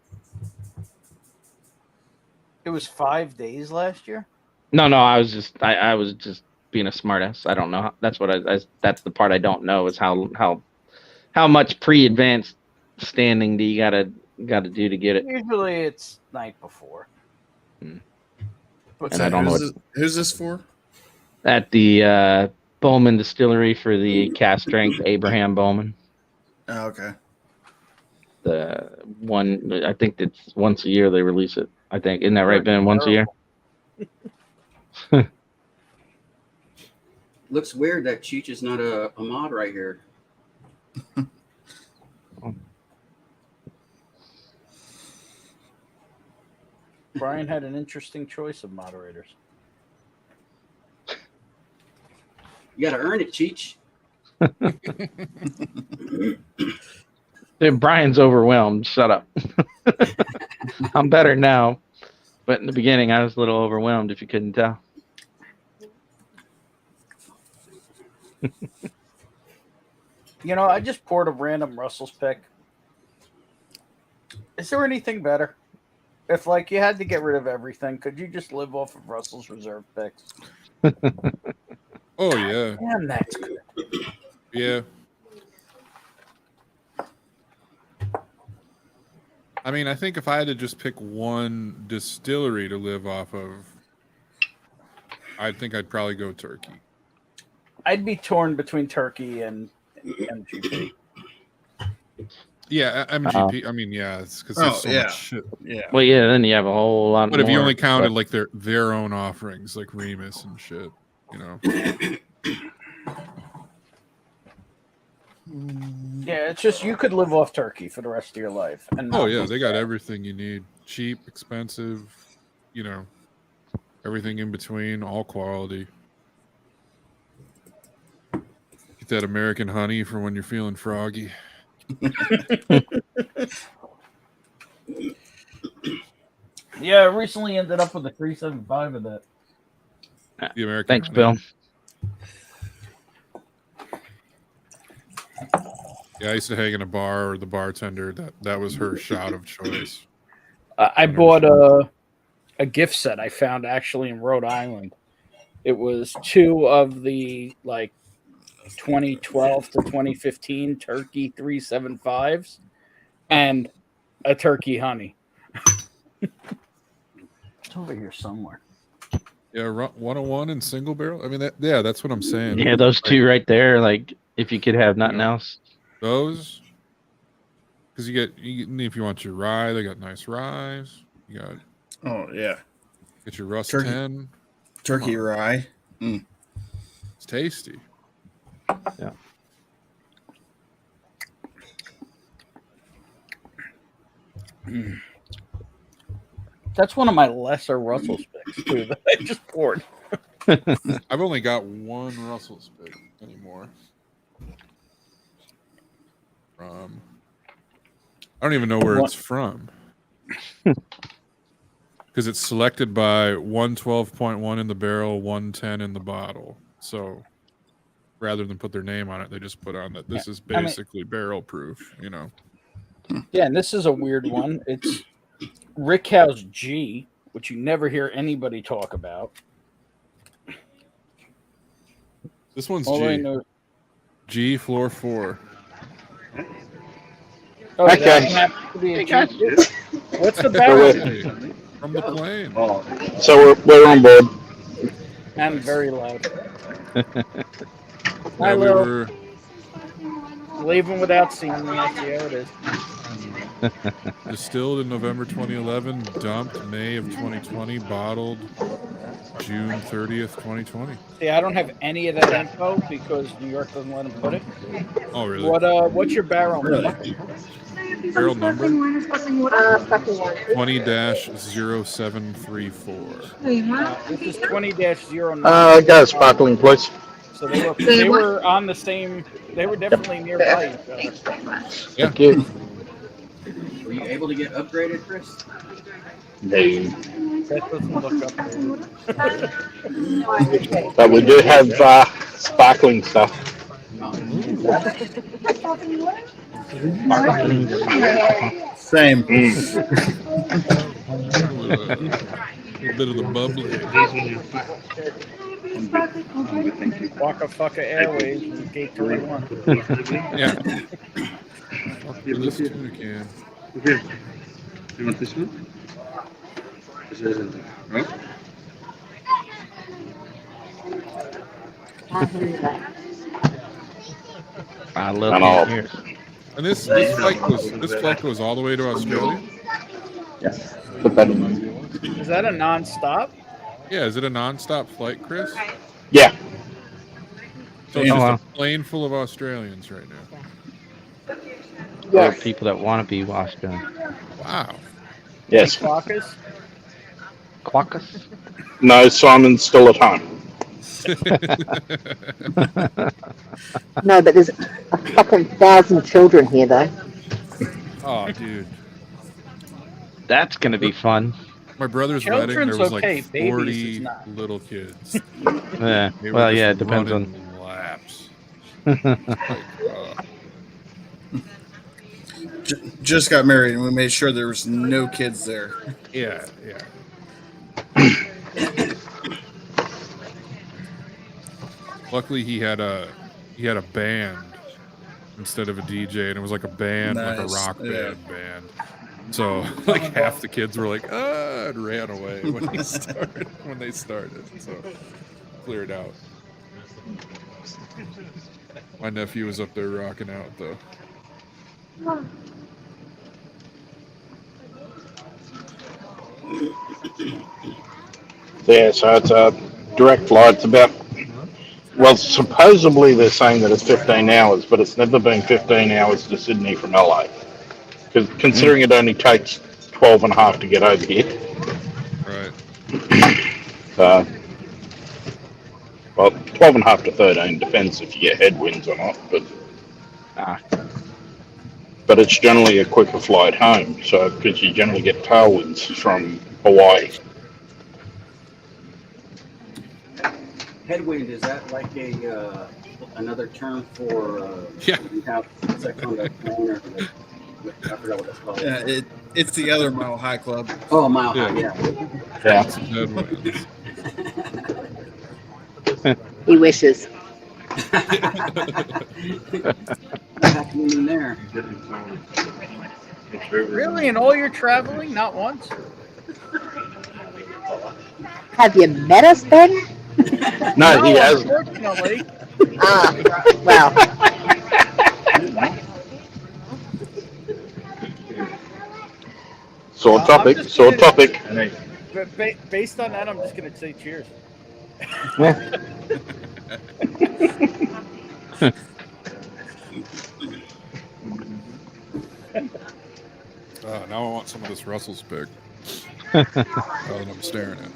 It was 5 days last year. No, I was just being a smartass. I don't know. That's what that's the part I don't know is how much pre-advanced standing do you gotta do to get it. Usually it's night before. What's And that? I don't know Who's this for? At the Bowman Distillery for the cast strength Abraham Bowman. Oh, okay. The one, I think it's once a year they release it. I think, isn't that right, Ben? Once a year. Looks weird that Cheech is not a mod right here. Brian had an interesting choice of moderators. You got to earn it, Cheech. Dude, Brian's overwhelmed. Shut up. I'm better now, but in the beginning I was a little overwhelmed. If you couldn't tell. You know, I just poured a random Russell's pick. Is there anything better? If like you had to get rid of everything, could you just live off of Russell's reserve picks? Oh yeah, Damn, that's good. yeah. I mean, I think if I had to just pick one distillery to live off of, I think I'd probably go Turkey. I'd be torn between Turkey and MGP. Yeah, MGP. I mean, yeah, it's because there's so much shit. Yeah. Well, yeah. Then you have a whole lot. But if you more, only counted but- like their own offerings, like Remus and shit, you know. Yeah, it's just you could live off Turkey for the rest of your life. And Oh yeah, they got everything you need. Cheap, expensive, you know, everything in between, all quality. Get that American honey for when you're feeling froggy. Yeah, I recently ended up with a 375 of that. The American Thanks, honey. Bill. Yeah, I used to hang in a bar, or the bartender that was her shot of choice. I bought a gift set I found actually in Rhode Island. It was 2 of the like 2012 to 2015 Turkey 375s and a turkey honey. It's over here somewhere. Yeah, 101 and single barrel. I mean, that's what I'm saying. Yeah, those two right there. Like, if you could have nothing else. Those, because you get if you want your rye, they got nice ryes. You got get your Rust 10 turkey rye. Mm. It's tasty. Yeah. That's one of my lesser Russell's picks too that I just poured. I've only got one Russell's pick anymore. I don't even know where it's from. Because it's selected by 112.1 in the barrel, 110 in the bottle. So rather than put their name on it, they just put on that this is basically barrel proof, you know. Yeah, and this is a weird one. It's Rickhouse G, which you never hear anybody talk about. This one's All I G. know- G floor 4. Oh, Okay. that happens to be a G. What's the barrel? From the plane. So we're on board. I'm very loud. Yeah, Hi, we Lil. were Leaving without seeing me. I see how it is. distilled in November 2011, dumped May of 2020, bottled June 30th, 2020. See, I don't have any of that info because New York doesn't let them put it. Oh, really? What's your barrel? Barrel number? Fucking one. 20-0734. This is 20-09. I got a sparkling, please. So they were on the same. They were definitely nearby each other. Yeah. Thank you. Were you able to get upgraded, Chris? No. That doesn't look updated. But we do have sparkling stuff. Same. A bit of the bubbly. Waka Fucka Airways, Gate 31. Yeah. For this tuna can. You want this one? Right? I love And all. it here. And this flight goes all the way to Australia. Yes. Is that a non-stop? Yeah, is it a non-stop flight, Chris? Yeah. So it's Oh, just wow. a plane full of Australians right now. There are people that want to be Australian. Wow. Yes. Caucus? Quackus? No, Simon's still at home. No, but there's a fucking 1,000 children here, though. Oh, dude. That's going to be fun. My brother's wedding, Children's there was okay, like babies 40 is not. little kids. Yeah. They were Well, just yeah, it depends running on. laps. Just got married and we made sure there was no kids there. Yeah, yeah. Luckily, he had a band instead of a DJ, and it was like a band, like a Nice, rock yeah. band. So like half the kids were like, and ran away when they started. So cleared out. My nephew was up there rocking out though. Yeah, so it's a direct flight. It's about, well, supposedly they're saying that it's 15 hours, but it's never been 15 hours to Sydney from LA. Because considering it only takes 12 and a half to get over here. Right. Well, 12 and a half to 13 depends if you get headwinds or not, but it's generally a quicker flight home. So because you generally get tailwinds from Hawaii. Headwind, is that like a another term for yeah? You have sex on the plane or like, I forgot what it's called. Yeah, it's the other Mile High Club. Oh, Mile High, yeah. He wishes. In there. Really? In all your traveling? Not once? Have you met us, Ben? No, he hasn't. Unfortunately. Well. Sore topic, sore topic. But based on that, I'm just going to say cheers. Now I want some of this Russell's pig. Rather than I'm staring at.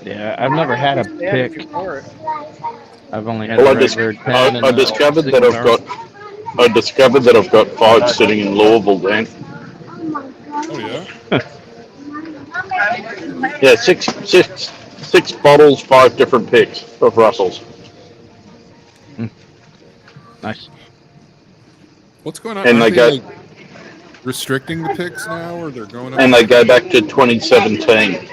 Yeah, I've never had a pick. I've only had Well, the regular 10 and I discovered that I've got 5 sitting in Louisville, Dan. Oh yeah. Yeah, six bottles, 5 different picks of Russell's. Nice. What's going on? And Aren't they go, like, restricting the picks now, or they're going up? and they go back to 2017.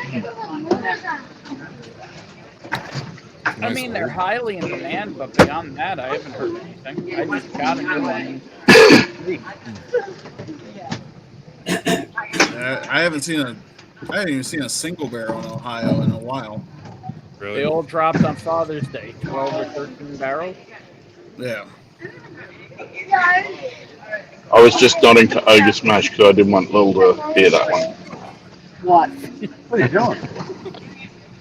I mean, they're highly in demand, but beyond that, I haven't heard anything. I just got a good one. I haven't even seen a single barrel in Ohio in a while. Really? They all dropped on Father's Day, 12 or 13 barrels. Yeah. I was just nodding to Ogre Smash because I didn't want Lil to hear that one. What? What are you doing?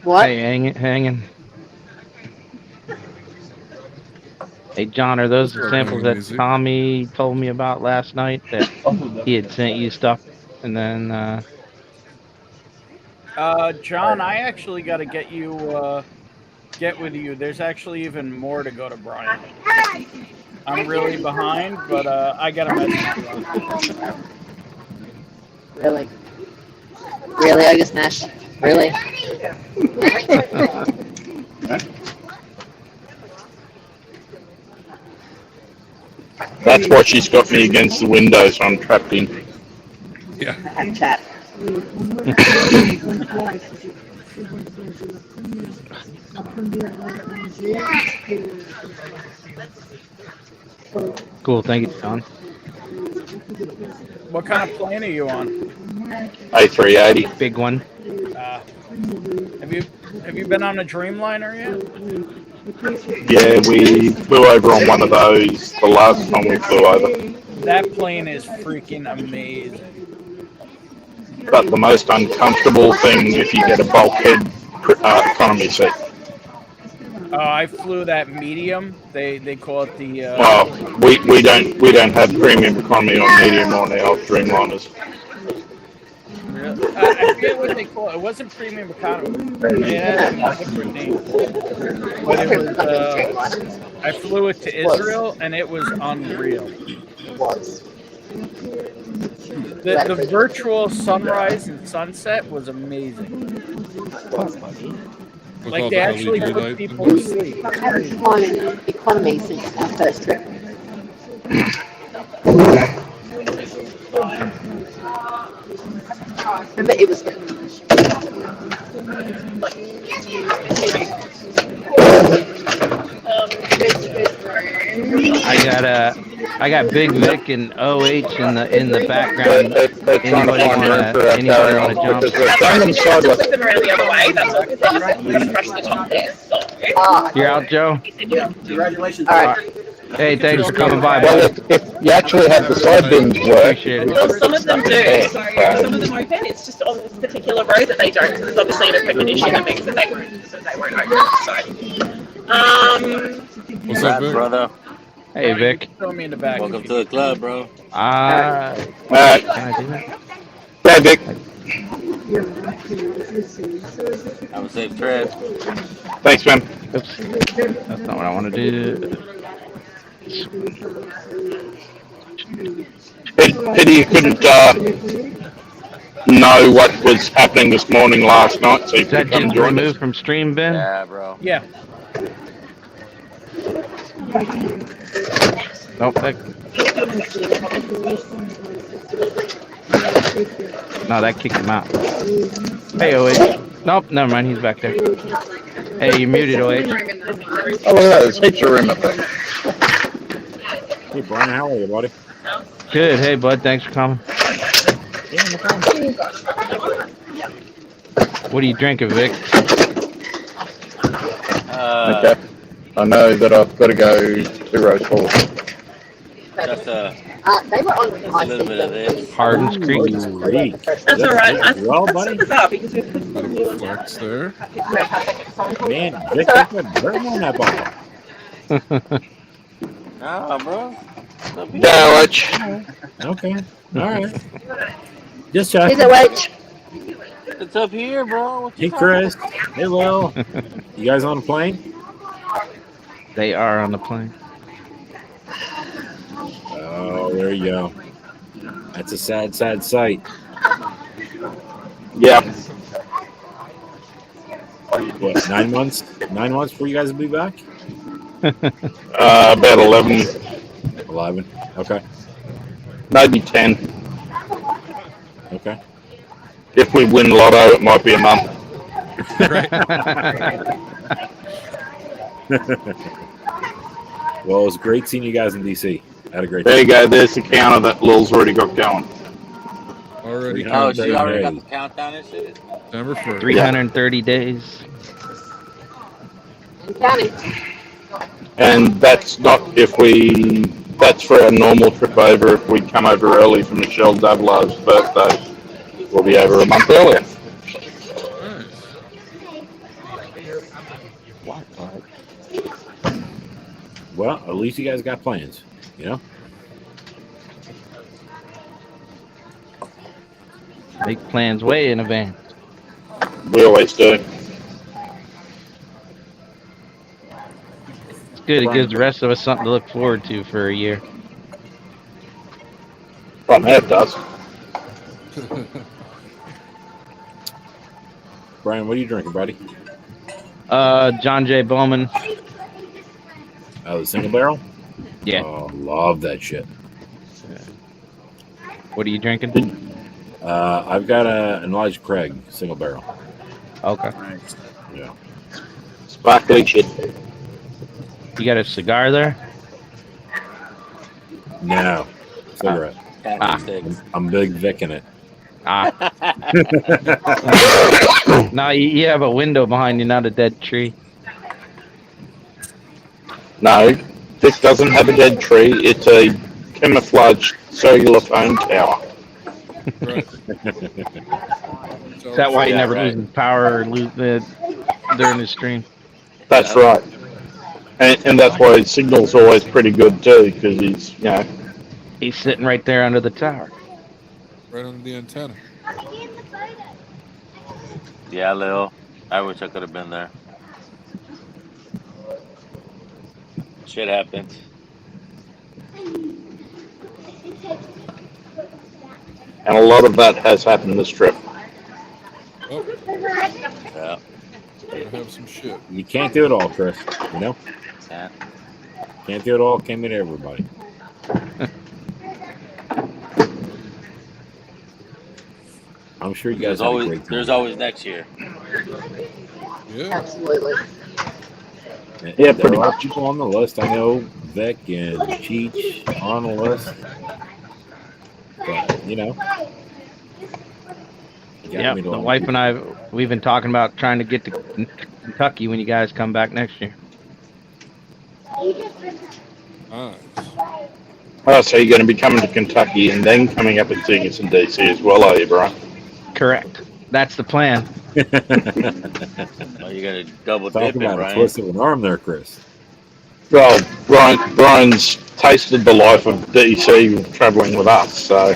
What? Hey, hanging. Hey, John, are those the samples that Tommy told me about last night that he had sent you stuff? And then, John, I actually got to get with you. There's actually even more to go to Brian. I'm really behind, but I got a message you. Really? Really, Ogre Smash? Really? That's why she's got me against the window, so I'm trapped in. Yeah. And chat. Cool. Thank you, John. What kind of plane are you on? A380. Big one. Have you been on a Dreamliner yet? Yeah, we flew over on one of those the last time we flew over. That plane is freaking amazing. But the most uncomfortable thing if you get a bulkhead economy seat. Oh, I flew that medium. They call it the. Well, we don't have premium economy or medium on our Dreamliners. I forget what they call it. It wasn't premium economy. It had a different name. But it was. I flew it to Israel, and it was unreal. The virtual sunrise and sunset was amazing. Like they actually put people to sleep. I haven't flown in economy since our first trip. Remember, it was. I got Big Vic and OH in the background. Anybody want to jump? Put them around the other way. That's all. Just brush the top there. You're out, Joe. Congratulations. All right. Hey, thanks for coming by. Well, if you actually have the side bins work, Appreciate it. Well, some of them do. So some of them open. It's just on this particular road that they don't. So there's obviously an equipment issue that means that they won't open. So, What's up, Vic? brother? Hey, Vic. Throw me in the back. Welcome to the club, bro. Can I do that? yeah, Vic. Have a safe trip. Thanks, man. Oops. That's not what I want to do. Pity you couldn't know what was happening this morning last night, so you Is that could come just join us. removed from stream, Ben? Yeah, bro. Yeah. Nope. No, that kicked him out. Hey, OH. Nope, never mind. He's back there. Hey, you muted, OH. Oh, yeah, there's heaps of room up there. Hey, Brian, how are you, buddy? Good. Hey, bud. Thanks for coming. What are you drinking, Vic? Okay. I know that I've got to go 2 rows forward. Just They were on a little bit of this. Hardens Creek. that's all right. Well, buddy. Because we've put Little flex there. Man, Vic, you put burn on that ball. Nah, bro. Yeah, Rich. Okay. All right. Just checking. Is it Wedge? It's up here, bro. What you Hey, Chris. Hey, Will. You guys on a plane? They are on the plane. Oh, there you go. That's a sad, sad sight. Yeah. What, 9 months? 9 months before you guys will be back? About 11, 11. Okay. maybe 10. Okay. If we win Lotto, it might be a month. Well, it was great seeing you guys in DC. Had a great There you time. go. There's the counter that Lil's already got going. Already. Oh, she already got the countdown and shit? September 1st. 330 days. And that's not if we, that's for a normal trip over. If we come over early for Michelle Davlov's birthday, we'll be over a month earlier. Well, at least you guys got plans, you know? Make plans way in advance. We always do. It's good. It gives the rest of us something to look forward to for a year. Well, it does. Brian, what are you drinking, buddy? John J. Bowman. Oh, the single barrel? Yeah. Oh, love that shit. What are you drinking? I've got an Elijah Craig single barrel. Okay. Yeah. Sparkly shit. You got a cigar there? No. Cigarette. I'm big Vic in it. No, you have a window behind you, not a dead tree. No, this doesn't have a dead tree. It's a camouflaged cellular phone tower. Right. Is that why he never loses power or during the stream? That's right. And that's why his signal's always pretty good too, because he's, you know. He's sitting right there under the tower. Right under the antenna. Yeah, Lil. I wish I could have been there. Shit happens. And a lot of that has happened this trip. Oh, Yeah. gotta have some shit. You can't do it all, Chris. You know? Yeah. Can't do it all. Can't meet everybody. I'm sure you guys had a great time. There's always next year. Yeah. Absolutely. Yeah, There pretty are much. people on the list. I know Vic and Cheech on the list. But, you know. you gotta Yeah, meet a the lot of wife people. and I, we've been talking about trying to get to Kentucky when you guys come back next year. Nice. Oh, so you're going to be coming to Kentucky and then coming up and seeing us in DC as well, are you, Brian? Correct. That's the plan. Oh, you got to double Talk dip it, about a Brian. twist of an arm there, Chris. Well, Brian's tasted the life of DC traveling with us, so.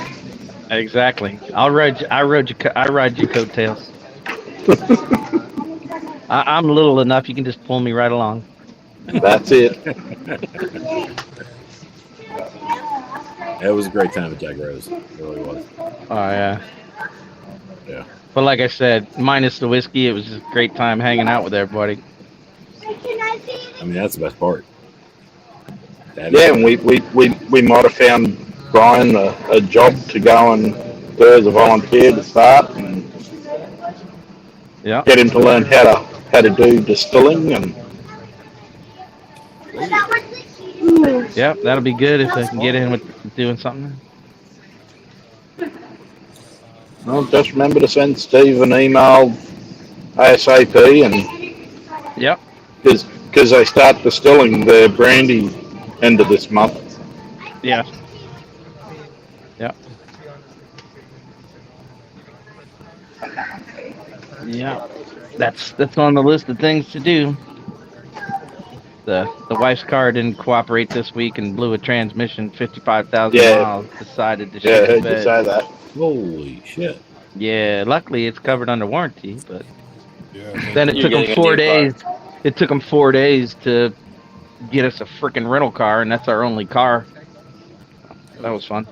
Exactly. I ride your coattails. I'm little enough. You can just pull me right along. That's it. It was a great time at Jack Rose. It really was. Oh yeah. Yeah. But like I said, minus the whiskey, it was just a great time hanging out with everybody. I mean, that's the best part. That Yeah, is- and we might have found Brian a job to go and do as a volunteer to start and Yeah. get him to learn how to do distilling and Yep, that'll be good if I can get in with doing something. well, just remember to send Steve an email ASAP and Yep. because they start distilling their brandy end of this month. Yeah. Yep. Yeah. That's on the list of things to do. The wife's car didn't cooperate this week and blew a transmission 55,000 Yeah. miles. Decided to Yeah, I shit heard the you bed. say that. Holy shit. Yeah, luckily it's covered under warranty, but Yeah. then it You're took them getting a 4 new car. days. It took them 4 days to get us a freaking rental car, and that's our only car. That was fun.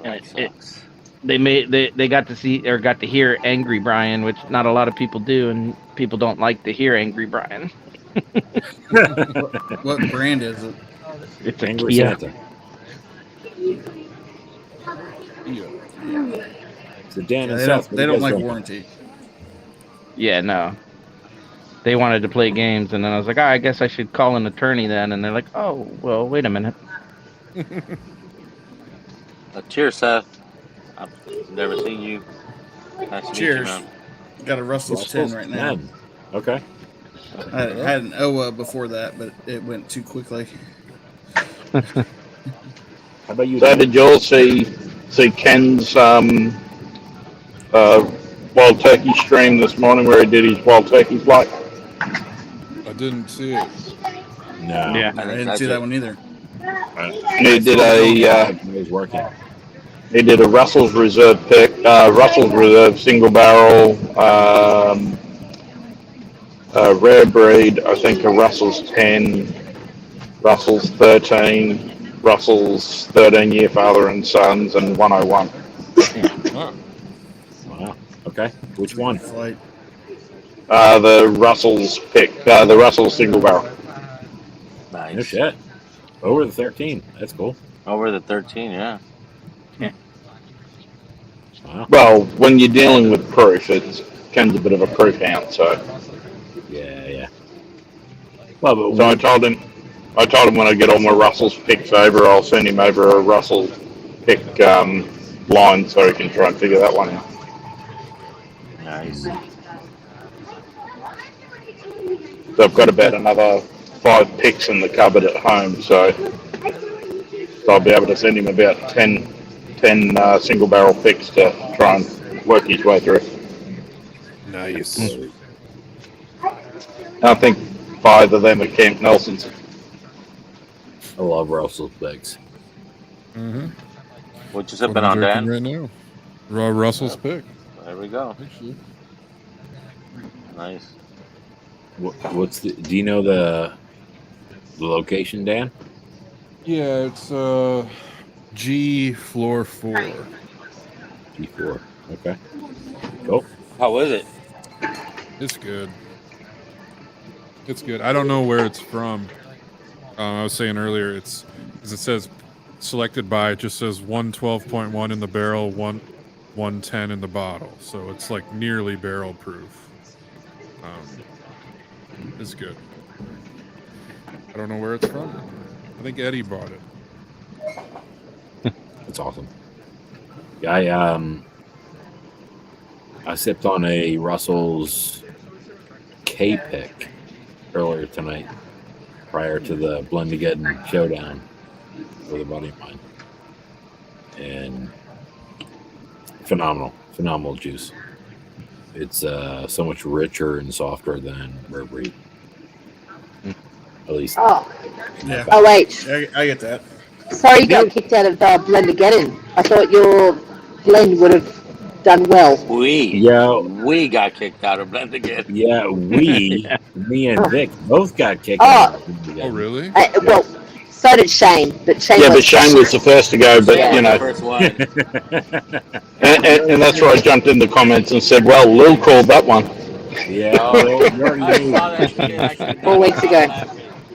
That It- sucks. They got to see or got to hear Angry Brian, which not a lot of people do, and people don't like to hear Angry Brian. What brand is it? It's a Angry Kia. Santa. Yeah. So Dan and They Seth, don't, they don't like warranty. Yeah, no. They wanted to play games, and then I was like, I guess I should call an attorney then. And they're like, oh, well, wait a minute. Cheers, Seth. I've never seen you. Nice to meet you, Cheers. man. Got a Russell's 10 right now. Man. Okay. I had an OA before that, but it went too quickly. How about you? So Dan? did you all see Ken's wild turkey stream this morning where he did his wild turkey flight? I didn't see it. No. Yeah. I didn't see that one either. He did It was working. he did a Russell's Reserve pick, Russell's Reserve single barrel, rare breed, I think a Russell's 10, Russell's 13, Russell's 13-year father and sons, and 101. Wow. Wow. Okay. Which one? Flight. The Russell's pick, the Russell's single barrel. Nice. No shit. Over the 13. That's cool. Over the 13, yeah. Wow. Well, when you're dealing with proof, it becomes a bit of a proof hound. So, Yeah. Well, but so I told him when I get all my Russell's picks over, I'll send him over a Russell pick line so he can try and figure that one out. Nice. So I've got about another 5 picks in the cupboard at home, so I'll be able to send him about 10 single barrel picks to try and work his way through. Nice. I think 5 of them are Camp Nelson's. I love Russell's picks. Mm-hmm. What you sipping on, Dan? Right now. Raw Russell's pick. There we go. Nice. What's the? Do you know the location, Dan? Yeah, it's G floor 4. G4. Okay. Cool. How is it? It's good. It's good. I don't know where it's from. I was saying earlier, it's because it says selected by. It just says 112.1 in the barrel, 110 in the bottle. So it's like nearly barrel proof. It's good. I don't know where it's from. I think Eddie bought it. That's awesome. Yeah, I sipped on a Russell's K pick earlier tonight, prior to the Blendageddon showdown with a buddy of mine, and phenomenal juice. It's so much richer and softer than Burberry. At least. Oh. Yeah. Oh, wait. I get that. Sorry you got kicked out of Blendageddon. I thought your blend would have done well. We got kicked out of Blendageddon. Yeah, me and Vic both got kicked out. Oh, really? Well, so did Shane. But Shane was the first to go, but Yeah, you know. the first one. And that's where I jumped in the comments and said, well, Lil called that one. Yeah. I saw that. 4 weeks ago.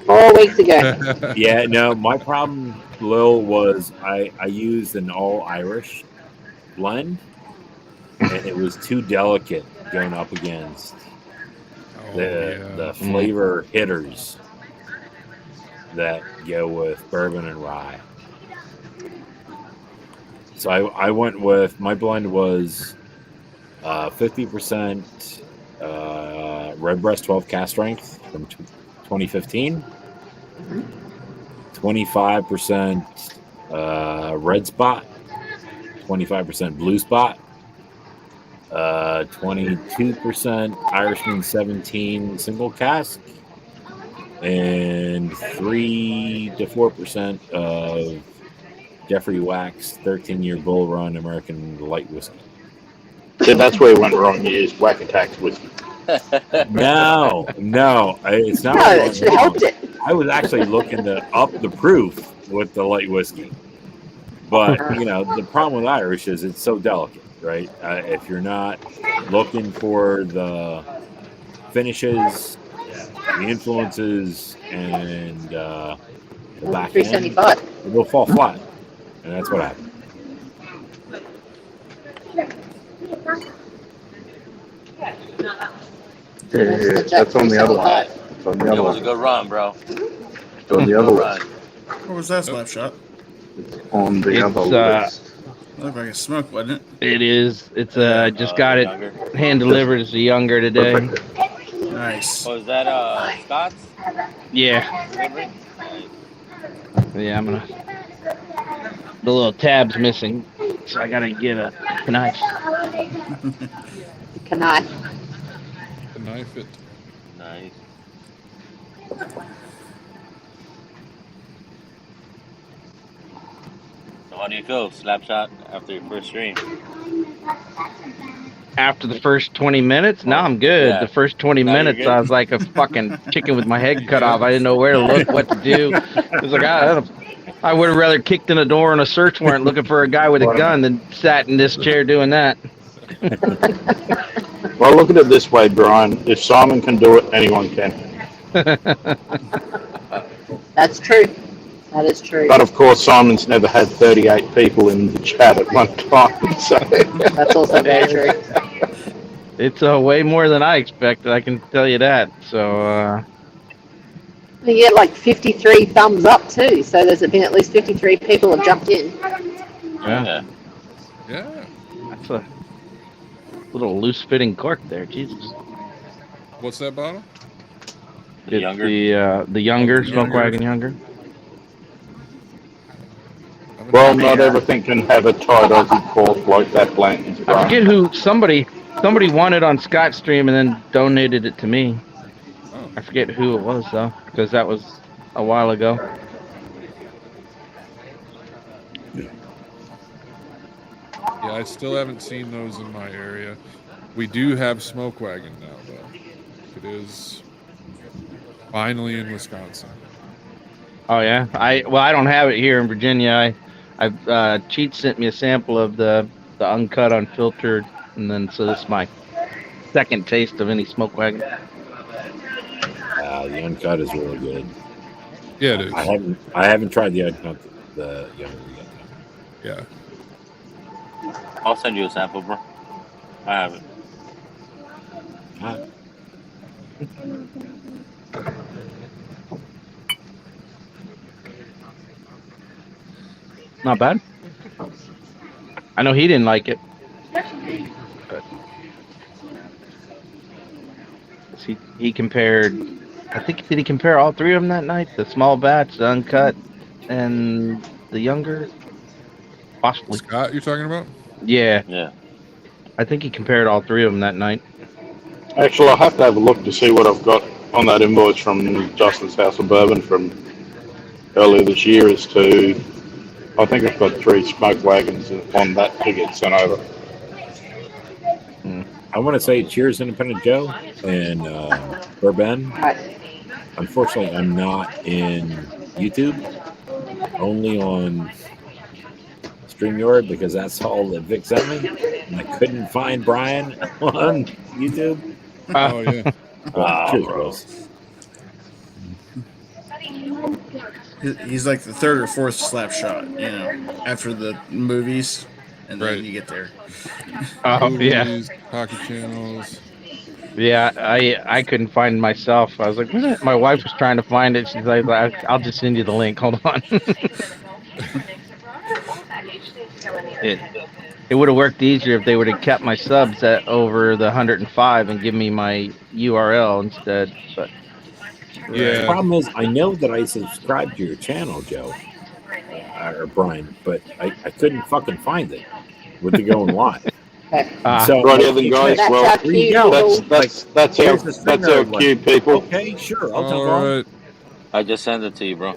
4 weeks ago. Yeah, no, my problem, Lil, was I used an all Irish blend, and it was too delicate going up against the flavor hitters that go with bourbon and rye. So I went with, my blend was 50% Redbreast 12 cast strength from 2015, 25% Red Spot, 25% Blue Spot, 22% Irishman 17 single cask, and 3 to 4% of Jeffrey Wax 13-year Bull Run American Light Whiskey. So that's where it went wrong. You used Whack Attack's whiskey. No, it's not. No, it should have helped it. I was actually looking to up the proof with the light whiskey, but the problem with Irish is it's so delicate, right? If you're not looking for the finishes, the influences, and the back end, 375. it will fall flat, and that's what happened. Yeah, that's on the other one. It's on the It other was a one. good run, bro. It's on the other one. What was that slap shot? On the other list. Looked like a smoke, wasn't it? It is. It's just got it hand delivered. It's a younger today. Nice. Was that Scott's? Yeah. Delivery? Yeah, I'm gonna. The little tab's missing, so I gotta get a knife. Knife. Knife it. Nice. So how do you feel, Slapshot, after your first stream? After the first 20 minutes, no, I'm good. Yeah. The first 20 Now you're minutes, good? I was like a fucking chicken with my head cut off. I didn't know where to look, what to do. It was like, I would have rather kicked in a door on a search warrant looking for a guy with a gun than sat in this chair doing that. Well, look at it this way, Brian. If Simon can do it, anyone can. That's true. That is true. But of course, Simon's never had 38 people in the chat at one time. So That's also very true. It's way more than I expected. I can tell you that. So You get like 53 thumbs up too. So there's been at least 53 people have jumped in. yeah, Yeah. that's a little loose fitting cork there. Jesus. What's that bottle? It's younger? the younger Smoke Wagon Younger. well, not everything can have a tight Aussie cork like that Blanton's. I forget who somebody won it on Scott Stream and then donated it to me. Oh. I forget who it was though, because that was a while ago. Yeah, I still haven't seen those in my area. We do have Smoke Wagon now, though. It is finally in Wisconsin. Oh yeah, I don't have it here in Virginia. Cheat sent me a sample of the uncut, unfiltered, and then so this is my second taste of any Smoke Wagon. The uncut is really good. Yeah, it is. I haven't tried the uncut, the younger yet. Yeah. I'll send you a sample, bro. I have it. Not bad. I know he didn't like it. But he compared. I think did he compare all three of them that night? The small batch, the uncut, and the younger. Possibly. Scott, you're talking about? Yeah. Yeah. I think he compared all three of them that night. Actually, I'll have to have a look to see what I've got on that invoice from Justin's House of Bourbon from earlier this year as to, I think I've got 3 Smoke Wagons on that to get sent over. I want to say cheers, Independent Joe and Bourbon. Unfortunately, I'm not in YouTube, only on StreamYard because that's all that Vic sent me, and I couldn't find Brian on YouTube. Oh yeah. Cheers, bros. He's like the third or fourth slap shot, after the movies, and then you get there. Oh yeah. Movies, hockey channels. Yeah, I couldn't find myself. I was like, what is it? My wife was trying to find it. She's like, I'll just send you the link. Hold on. It would have worked easier if they would have kept my subs at over the 105 and give me my URL instead. But The problem is, I know that I subscribed to your channel, Joe, or Brian, but I couldn't fucking find it with the going live. So, right then, guys. Well, that's our cue, people. Okay, sure. I'll jump All on. right. I just sent it to you, bro.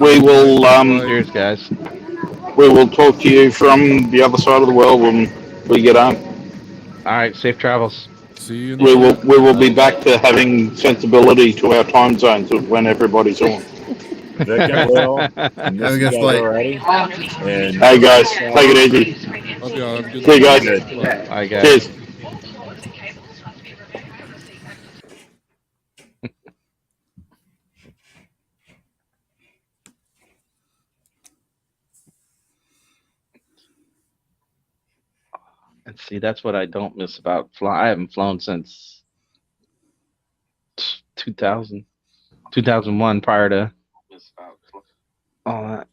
We will cheers, guys. We will talk to you from the other side of the world when we get home. All right, safe travels. See you. We will be back to having sensibility to our time zones when everybody's on. Vic, I will. And Have a this good guy flight. already. And Hey guys, take it easy. Love y'all. Have a good See you guys. day. Bye, guys. Cheers. And see, that's what I don't miss about flying. I haven't flown since 2001, prior to all that.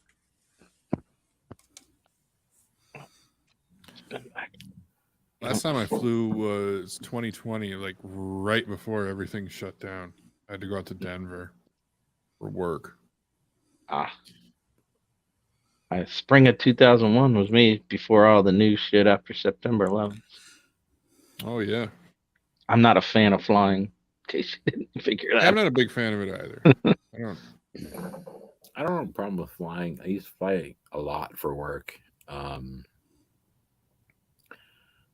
Last time I flew was 2020, like right before everything shut down. I had to go out to Denver for work. Spring of 2001 was me before all the new shit after September 11th. Oh yeah. I'm not a fan of flying, in case you didn't figure it out. I'm not a big fan of it either. I don't have a problem with flying. I used to fly a lot for work.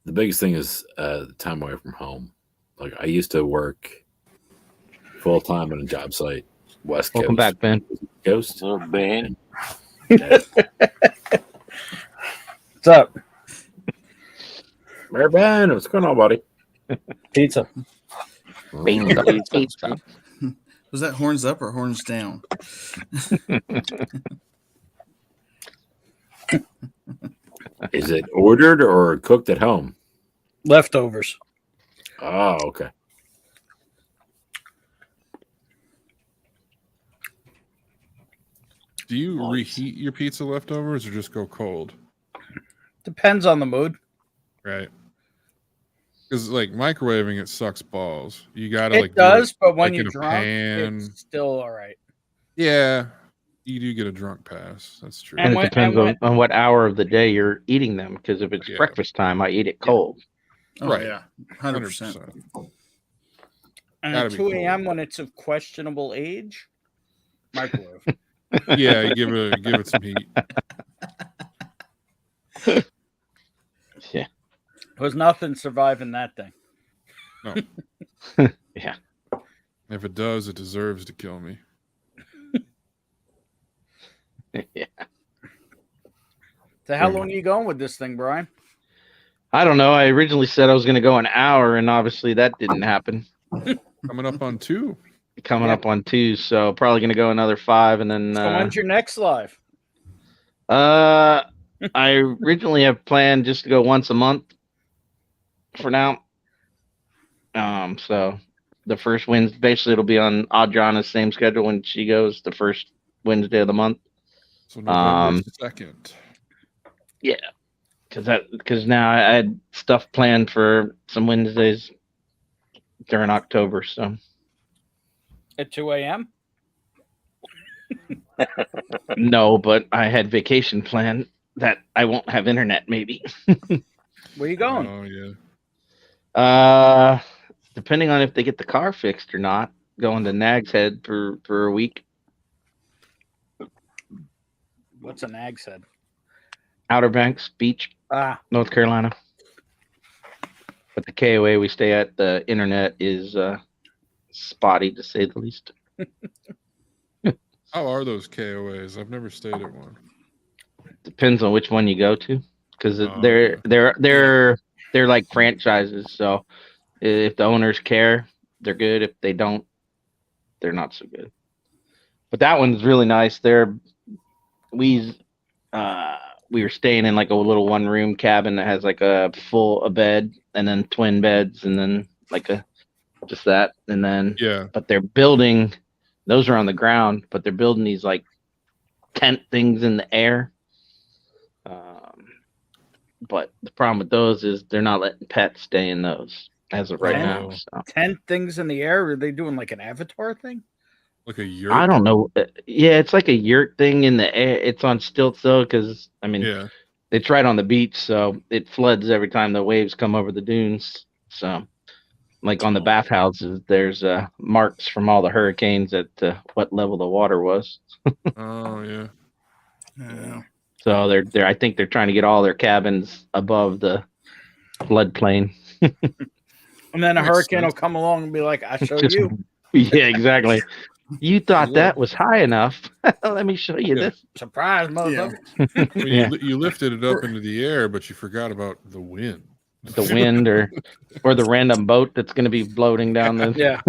The biggest thing is the time away from home. Like I used to work full time on a job site, West Coast. Welcome back, Ben. Coast. Oh, Ben. What's up? Mayor Ben, what's going on, buddy? Pizza. Pizza. Was that horns up or horns down? Is it ordered or cooked at home? Leftovers. Oh, okay. Do you reheat your pizza leftovers or just go cold? Depends on the mood. Right. Because like microwaving it sucks balls. You gotta It like does, do but when like, you're in a drunk, pan. it's still all right. Yeah, you do get a drunk pass. That's true. And it depends on what hour of the day you're eating them. Because if it's breakfast time, I eat it cold. Oh, Right. yeah. 100%. And Gotta at be 2 a.m. when it's of questionable age, microwave. Yeah, you give it some heat. Yeah. There's nothing surviving that thing. No. Yeah. If it does, it deserves to kill me. Yeah. So how long are you going with this thing, Brian? I don't know. I originally said I was going to go an hour, and obviously that didn't happen. Coming up on 2. Coming up on 2, so probably going to go another 5, and then. So when's your next live? I originally have planned just to go once a month for now. So the first Wednesday, basically, it'll be on Adriana's same schedule when she goes the first Wednesday of the month. So November 2nd. Yeah, because now I had stuff planned for some Wednesdays during October. So At 2 a.m.? no, but I had vacation planned that I won't have internet. Maybe. Where you going? Oh yeah. Depending on if they get the car fixed or not, going to Nag's Head for a week. What's a Nag's Head? Outer Banks Beach, North Carolina. But the KOA we stay at, the internet is spotty to say the least. How are those KOAs? I've never stayed at one. Depends on which one you go to, because Oh, they're like franchises. So if the owners care, they're good. If they don't, they're not so good. But that one's really nice. We were staying in like a little 1-room cabin that has like a bed and then twin beds and then like just that, and then but they're building, those are on the ground, but they're building these like tent things in the air. But the problem with those is they're not letting pets stay in those as of right now. So. 10 things in the air? Are they doing like an Avatar thing? Like a yurt? I don't know. Yeah, it's like a yurt thing in the air. It's on stilts though, because I mean, it's right on the beach, so it floods every time the waves come over the dunes. So, like on the bathhouses, there's marks from all the hurricanes at what level the water was. Oh yeah. Yeah. So they're I think they're trying to get all their cabins above the floodplain. And then a hurricane will come along and be like, I show you. Yeah, exactly. You thought that was high enough. Let me show you this. Surprise, motherfucker. Well, you lifted it up into the air, but you forgot about the wind. The wind or the random boat that's going to be floating down the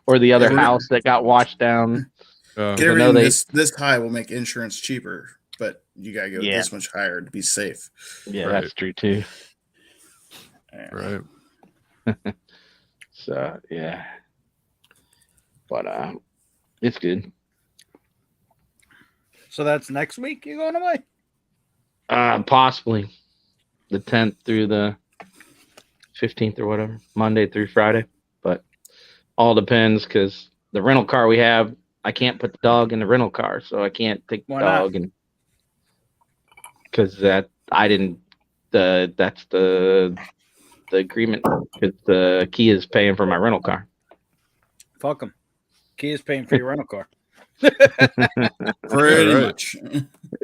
or the other house that got washed down. Carrying this high will make insurance cheaper, but you gotta go this much higher to be safe. Yeah, that's true too. Right. So yeah, but it's good. So that's next week you're going away? Possibly the 10th through the 15th or whatever, Monday through Friday. But all depends, because the rental car we have, I can't put the dog in the rental car, so I can't take the dog, and because that's the agreement, because the Kia is paying for my rental car. Fuck them. Kia's paying for your rental car. Pretty much.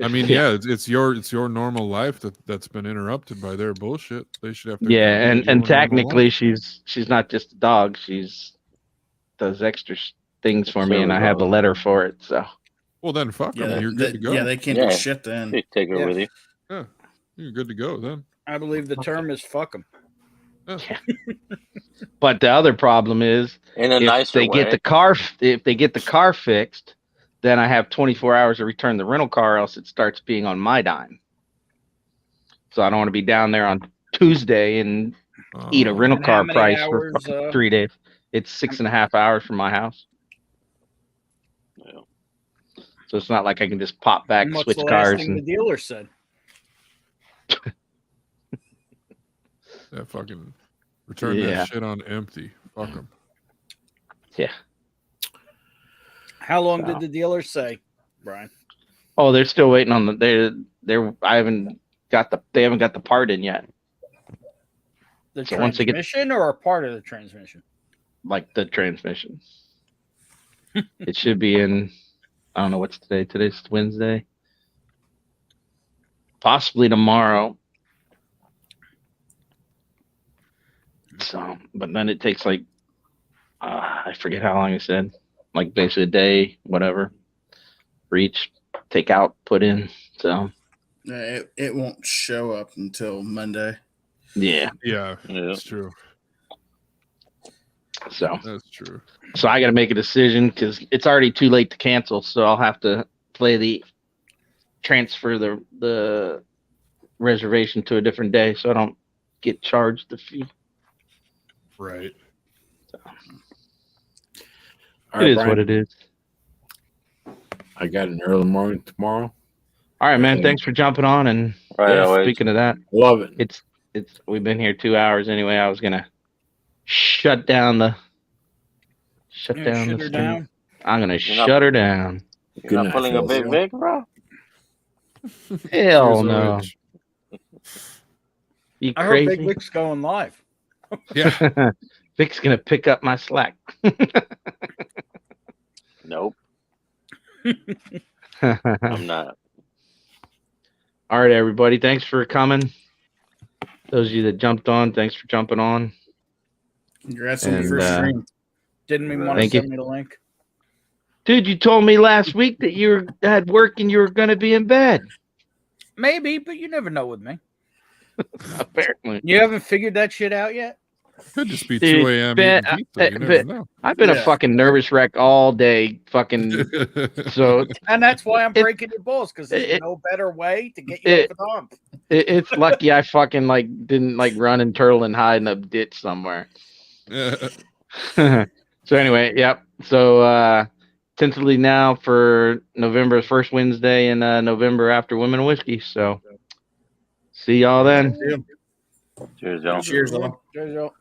I mean, yeah, it's your normal life that's been interrupted by their bullshit. They should have to. Yeah, and technically she's not just a dog. She's does extra things for me, and I have a letter for it. So. Well, then fuck them. Yeah, You're good to go. Yeah, they can't do shit then. You take her with you. Yeah, you're good to go then. I believe the term is fuck them. But the other problem is, In a if nicer they get way. the car fixed, then I have 24 hours to return the rental car, else it starts being on my dime. So I don't want to be down there on Tuesday and eat a rental And how car many price hours, for fucking 3 days. It's 6.5 hours from my house. So it's not like I can just pop back, And what's switch the last cars, thing the and dealer said? That fucking return Yeah. that shit on empty. Fuck them. yeah. How long did the dealer say, Brian? Oh, they're still waiting on they haven't got the part in yet. The So once they get transmission or a part of the transmission? like the transmission, it should be in. I don't know what's today. Today's Wednesday. Possibly tomorrow. So, but then it takes like I forget how long it said. Like basically a day, whatever. Reach, take out, put in. So It won't show up until Monday. yeah. Yeah, that's true. So That's true. So I got to make a decision because it's already too late to cancel. So I'll have to transfer the reservation to a different day, so I don't get charged the fee. Right. It is what it is. I got an early morning tomorrow. All right, man. Thanks for jumping on. And speaking of that, love it. It's we've been here 2 hours anyway. I was gonna shut down the Shut her stream. down? I'm gonna You're not- shut her down. You're not pulling a big Vic, bro? Hell Here's no. Rich. You I heard crazy? Big Vic's going live. Yeah. Vic's gonna pick up my slack. Nope. I'm not. All right, everybody. Thanks for coming. Those of you that jumped on, thanks for jumping on. Congrats on And, the first stream. Didn't even want to Thank you. send me the link. Dude, you told me last week that you had work and you were going to be in bed. Maybe, but you never know with me. Apparently. You haven't figured that shit out yet? Could just be Dude, 2 a.m. Ben, eating pizza. You never know. I've been a Yeah. fucking nervous wreck all day. Fucking so And that's why I'm breaking your balls, because there's no better way to get you off the hump. it's lucky I fucking didn't run and turtle and hide in a ditch somewhere. So anyway, yep. So tentatively now for November's first Wednesday in November after Women Whiskey. So see y'all then. Cheers, y'all. Cheers, all. Cheers, y'all.